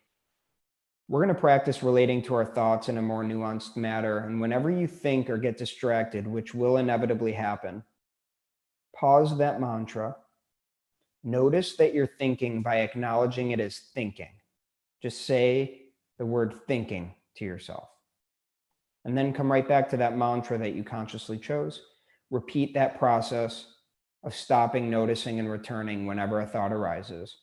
[SPEAKER 4] we're going to practice relating to our thoughts in a more nuanced manner. And whenever you think or get distracted, which will inevitably happen, pause that mantra. Notice that you're thinking by acknowledging it as thinking. Just say the word thinking to yourself. And then come right back to that mantra that you consciously chose. Repeat that process of stopping, noticing, and returning whenever a thought arises.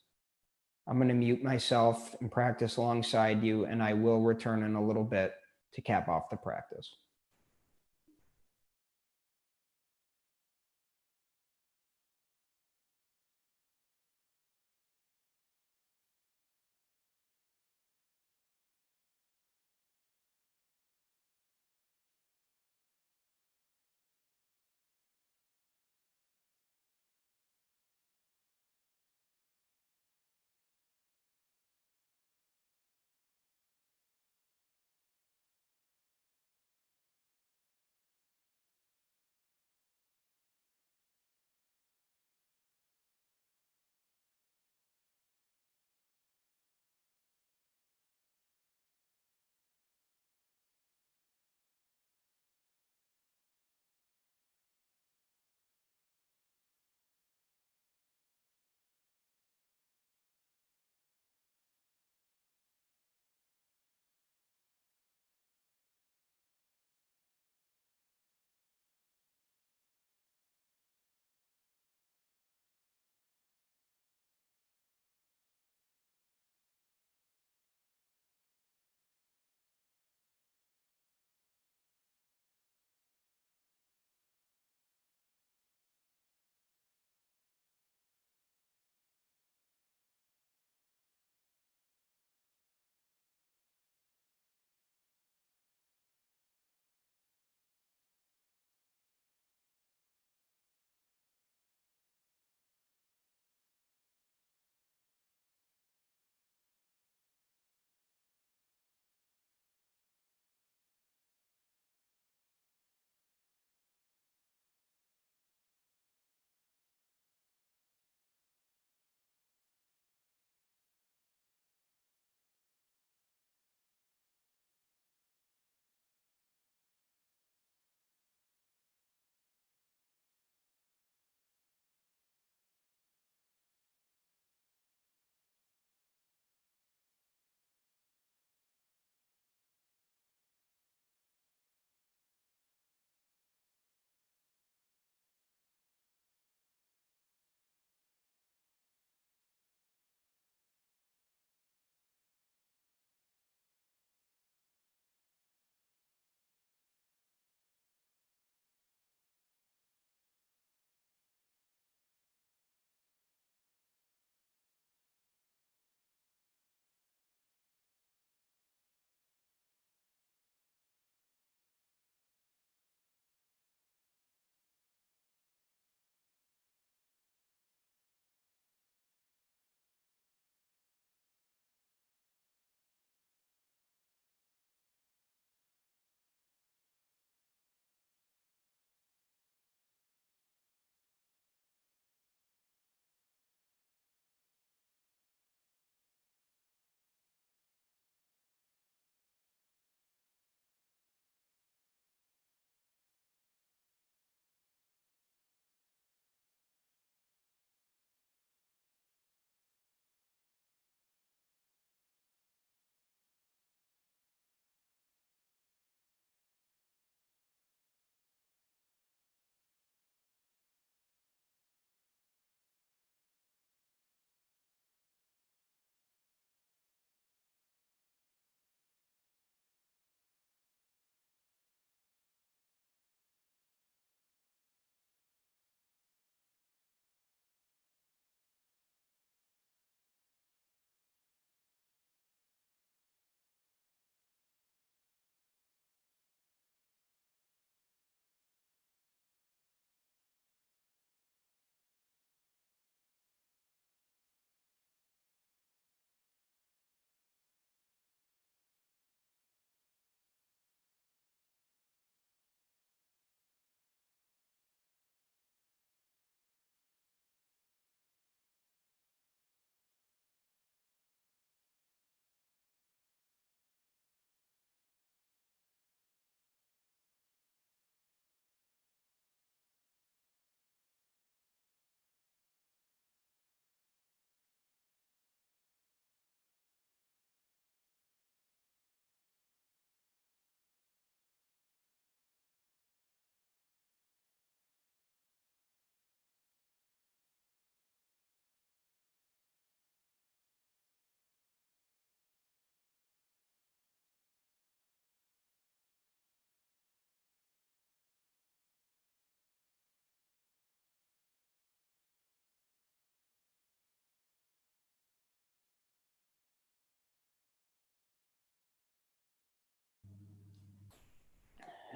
[SPEAKER 4] I'm going to mute myself and practice alongside you, and I will return in a little bit to cap off the practice.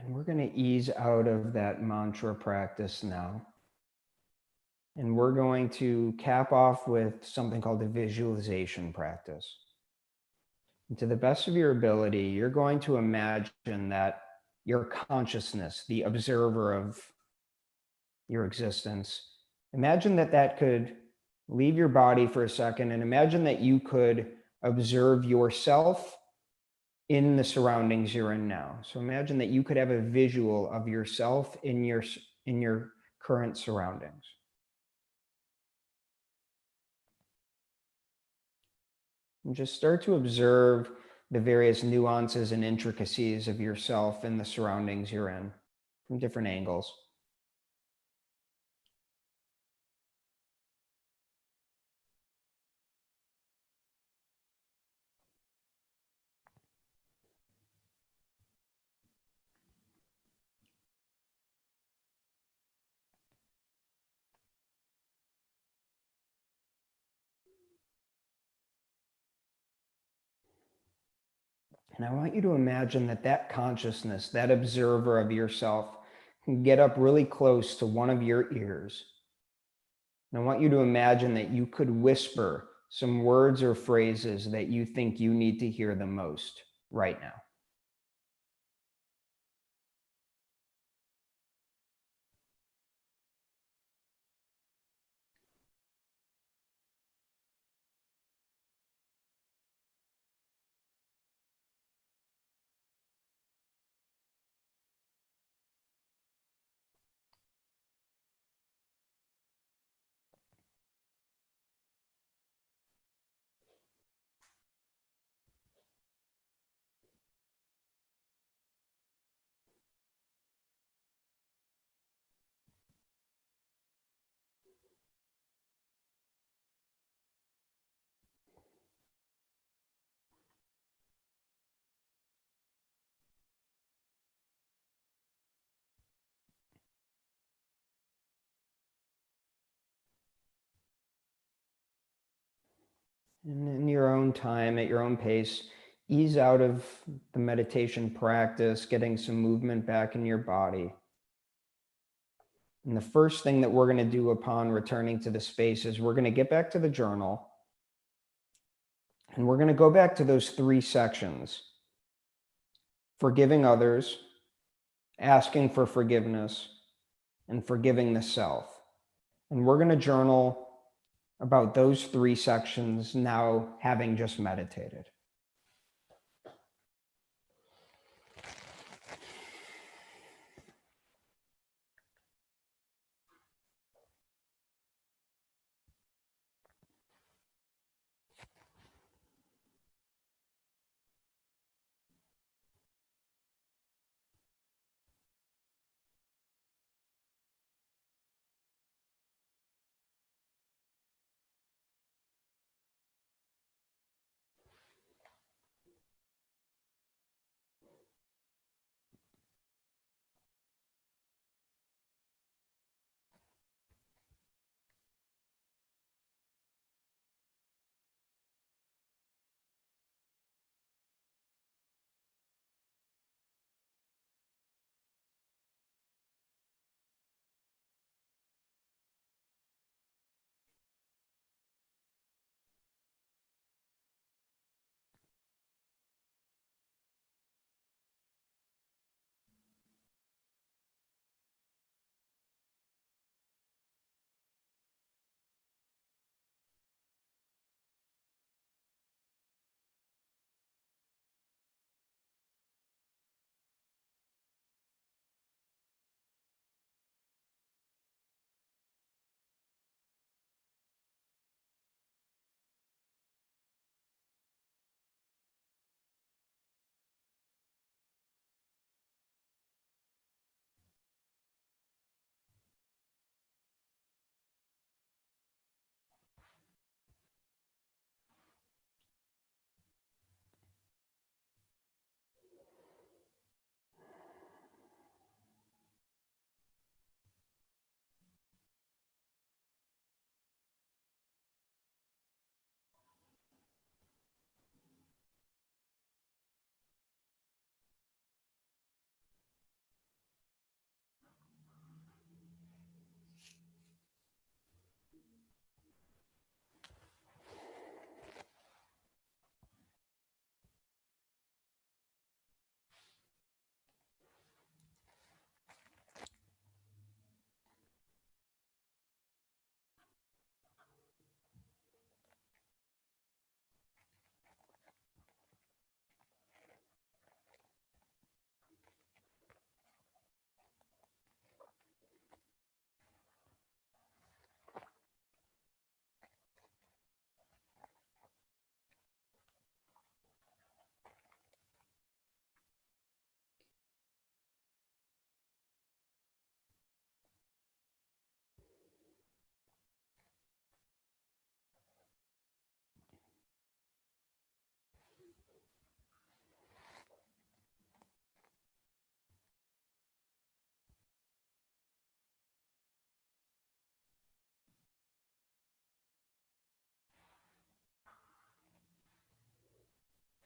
[SPEAKER 4] And we're going to ease out of that mantra practice now. And we're going to cap off with something called a visualization practice. And to the best of your ability, you're going to imagine that your consciousness, the observer of your existence, imagine that that could leave your body for a second and imagine that you could observe yourself in the surroundings you're in now. So imagine that you could have a visual of yourself in your current surroundings. And just start to observe the various nuances and intricacies of yourself in the surroundings you're in from different angles. And I want you to imagine that that consciousness, that observer of yourself, can get up really close to one of your ears. And I want you to imagine that you could whisper some words or phrases that you think you need to hear the most right now. And in your own time, at your own pace, ease out of the meditation practice, getting some movement back in your body. And the first thing that we're going to do upon returning to the space is we're going to get back to the journal. And we're going to go back to those 3 sections: forgiving others, asking for forgiveness, and forgiving the self. And we're going to journal about those 3 sections now, having just meditated.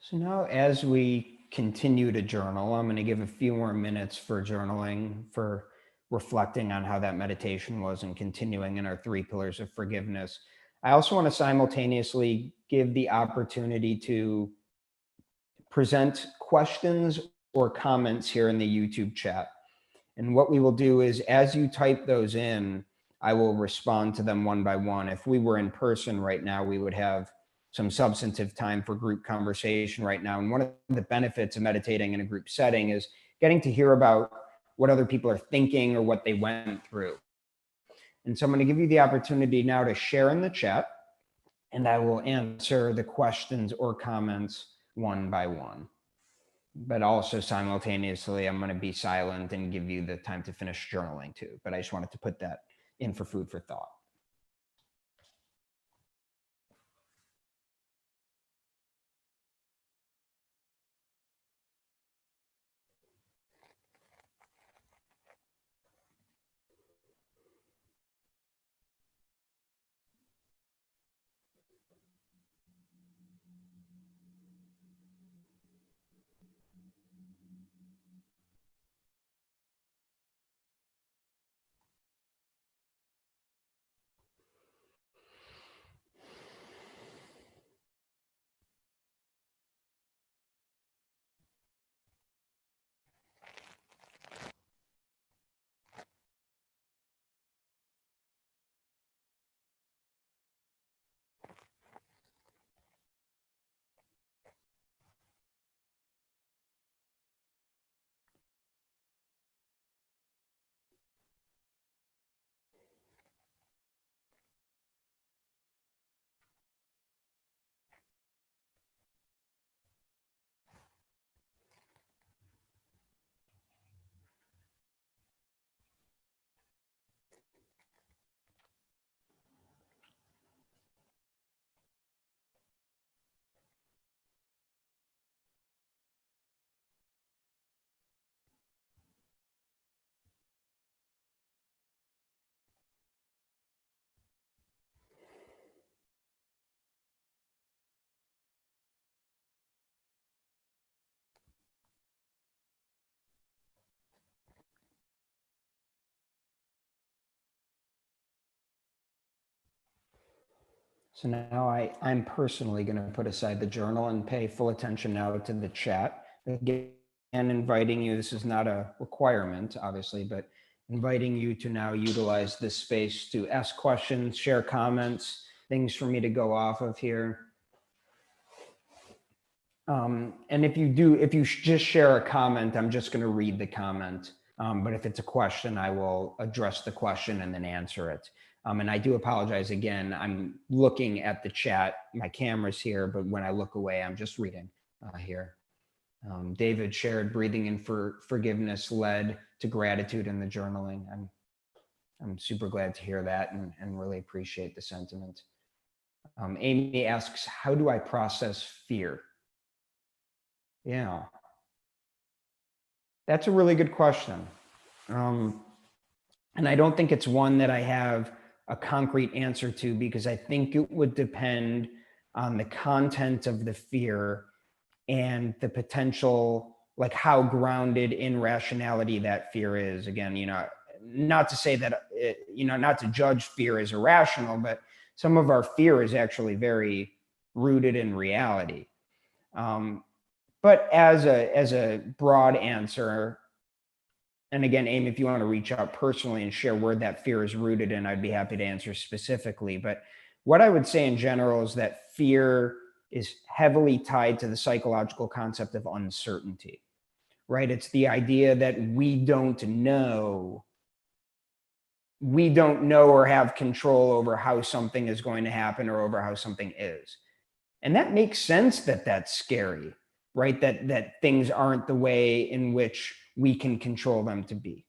[SPEAKER 4] So now as we continue to journal, I'm going to give a few more minutes for journaling, for reflecting on how that meditation was and continuing in our 3 pillars of forgiveness. I also want to simultaneously give the opportunity to present questions or comments here in the YouTube chat. And what we will do is, as you type those in, I will respond to them one by one. If we were in person right now, we would have some substantive time for group conversation right now. And one of the benefits of meditating in a group setting is getting to hear about what other people are thinking or what they went through. And so I'm going to give you the opportunity now to share in the chat, and I will answer the questions or comments one by one. But also simultaneously, I'm going to be silent and give you the time to finish journaling too. But I just wanted to put that in for food for thought. So now I'm personally going to put aside the journal and pay full attention now to the chat. Again, inviting you, this is not a requirement, obviously, but inviting you to now utilize this space to ask questions, share comments, things for me to go off of here. And if you just share a comment, I'm just going to read the comment. But if it's a question, I will address the question and then answer it. And I do apologize again. I'm looking at the chat. My camera's here, but when I look away, I'm just reading here. David shared breathing in for forgiveness led to gratitude in the journaling. I'm super glad to hear that and really appreciate the sentiment. Amy asks, how do I process fear? Yeah, that's a really good question. And I don't think it's one that I have a concrete answer to, because I think it would depend on the content of the fear and the potential, like how grounded in rationality that fear is. Again, not to say that, not to judge fear as irrational, but some of our fear is actually very rooted in reality. But as a broad answer, and again, Amy, if you want to reach out personally and share where that fear is rooted in, I'd be happy to answer specifically. But what I would say in general is that fear is heavily tied to the psychological concept of uncertainty, right? It's the idea that we don't know or have control over how something is going to happen or over how something is. And that makes sense that that's scary, right? That things aren't the way in which we can control them to be.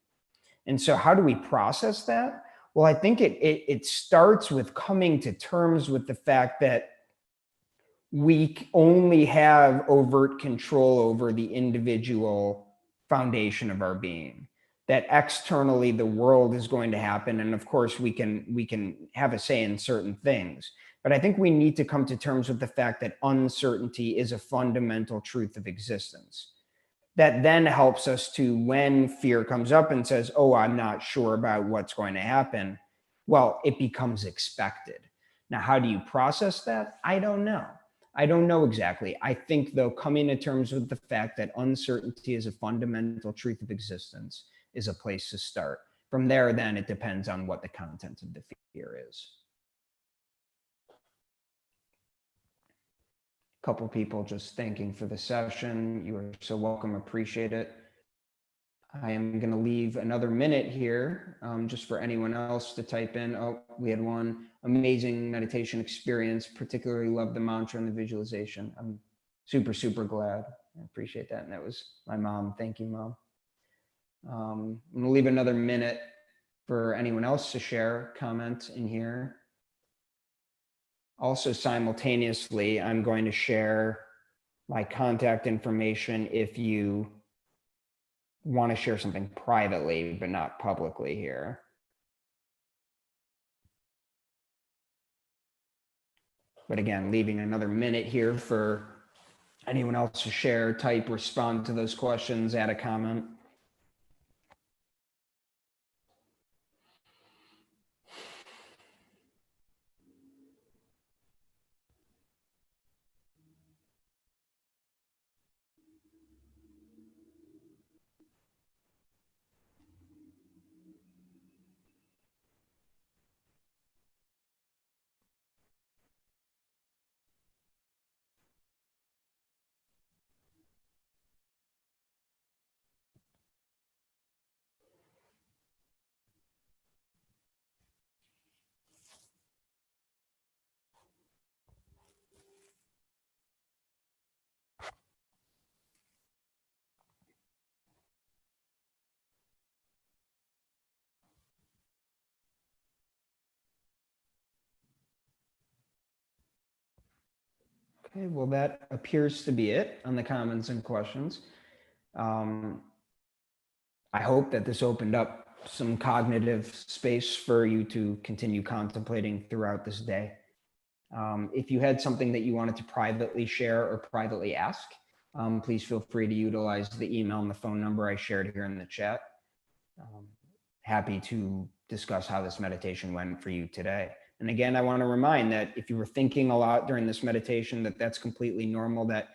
[SPEAKER 4] And so how do we process that? Well, I think it starts with coming to terms with the fact that we only have overt control over the individual foundation of our being, that externally the world is going to happen. And of course we can have a say in certain things, But I think we need to come to terms with the fact that uncertainty is a fundamental truth of existence. That then helps us to, when fear comes up and says, oh, I'm not sure about what's going to happen, well, it becomes expected. Now, how do you process that? I don't know. I don't know exactly. I think, though, coming to terms with the fact that uncertainty is a fundamental truth of existence is a place to start. From there, then it depends on what the content of the fear is. A couple people just thanking for the session. You are so welcome. Appreciate it. I am going to leave another minute here just for anyone else to type in. Oh, we had one amazing meditation experience. Particularly love the mantra and the visualization. I'm super, super glad. I appreciate that. And that was my mom. Thank you, Mom. I'm going to leave another minute for anyone else to share, comment in here. Also, simultaneously, I'm going to share my contact information if you want to share something privately, but not publicly here. But again, leaving another minute here for anyone else to share, type, respond to those questions, add a comment. Okay, well, that appears to be it on the comments and questions. I hope that this opened up some cognitive space for you to continue contemplating throughout this day. If you had something that you wanted to privately share or privately ask, please feel free to utilize the email and the phone number I shared here in the chat. Happy to discuss how this meditation went for you today. And again, I want to remind that if you were thinking a lot during this meditation, that's completely normal, that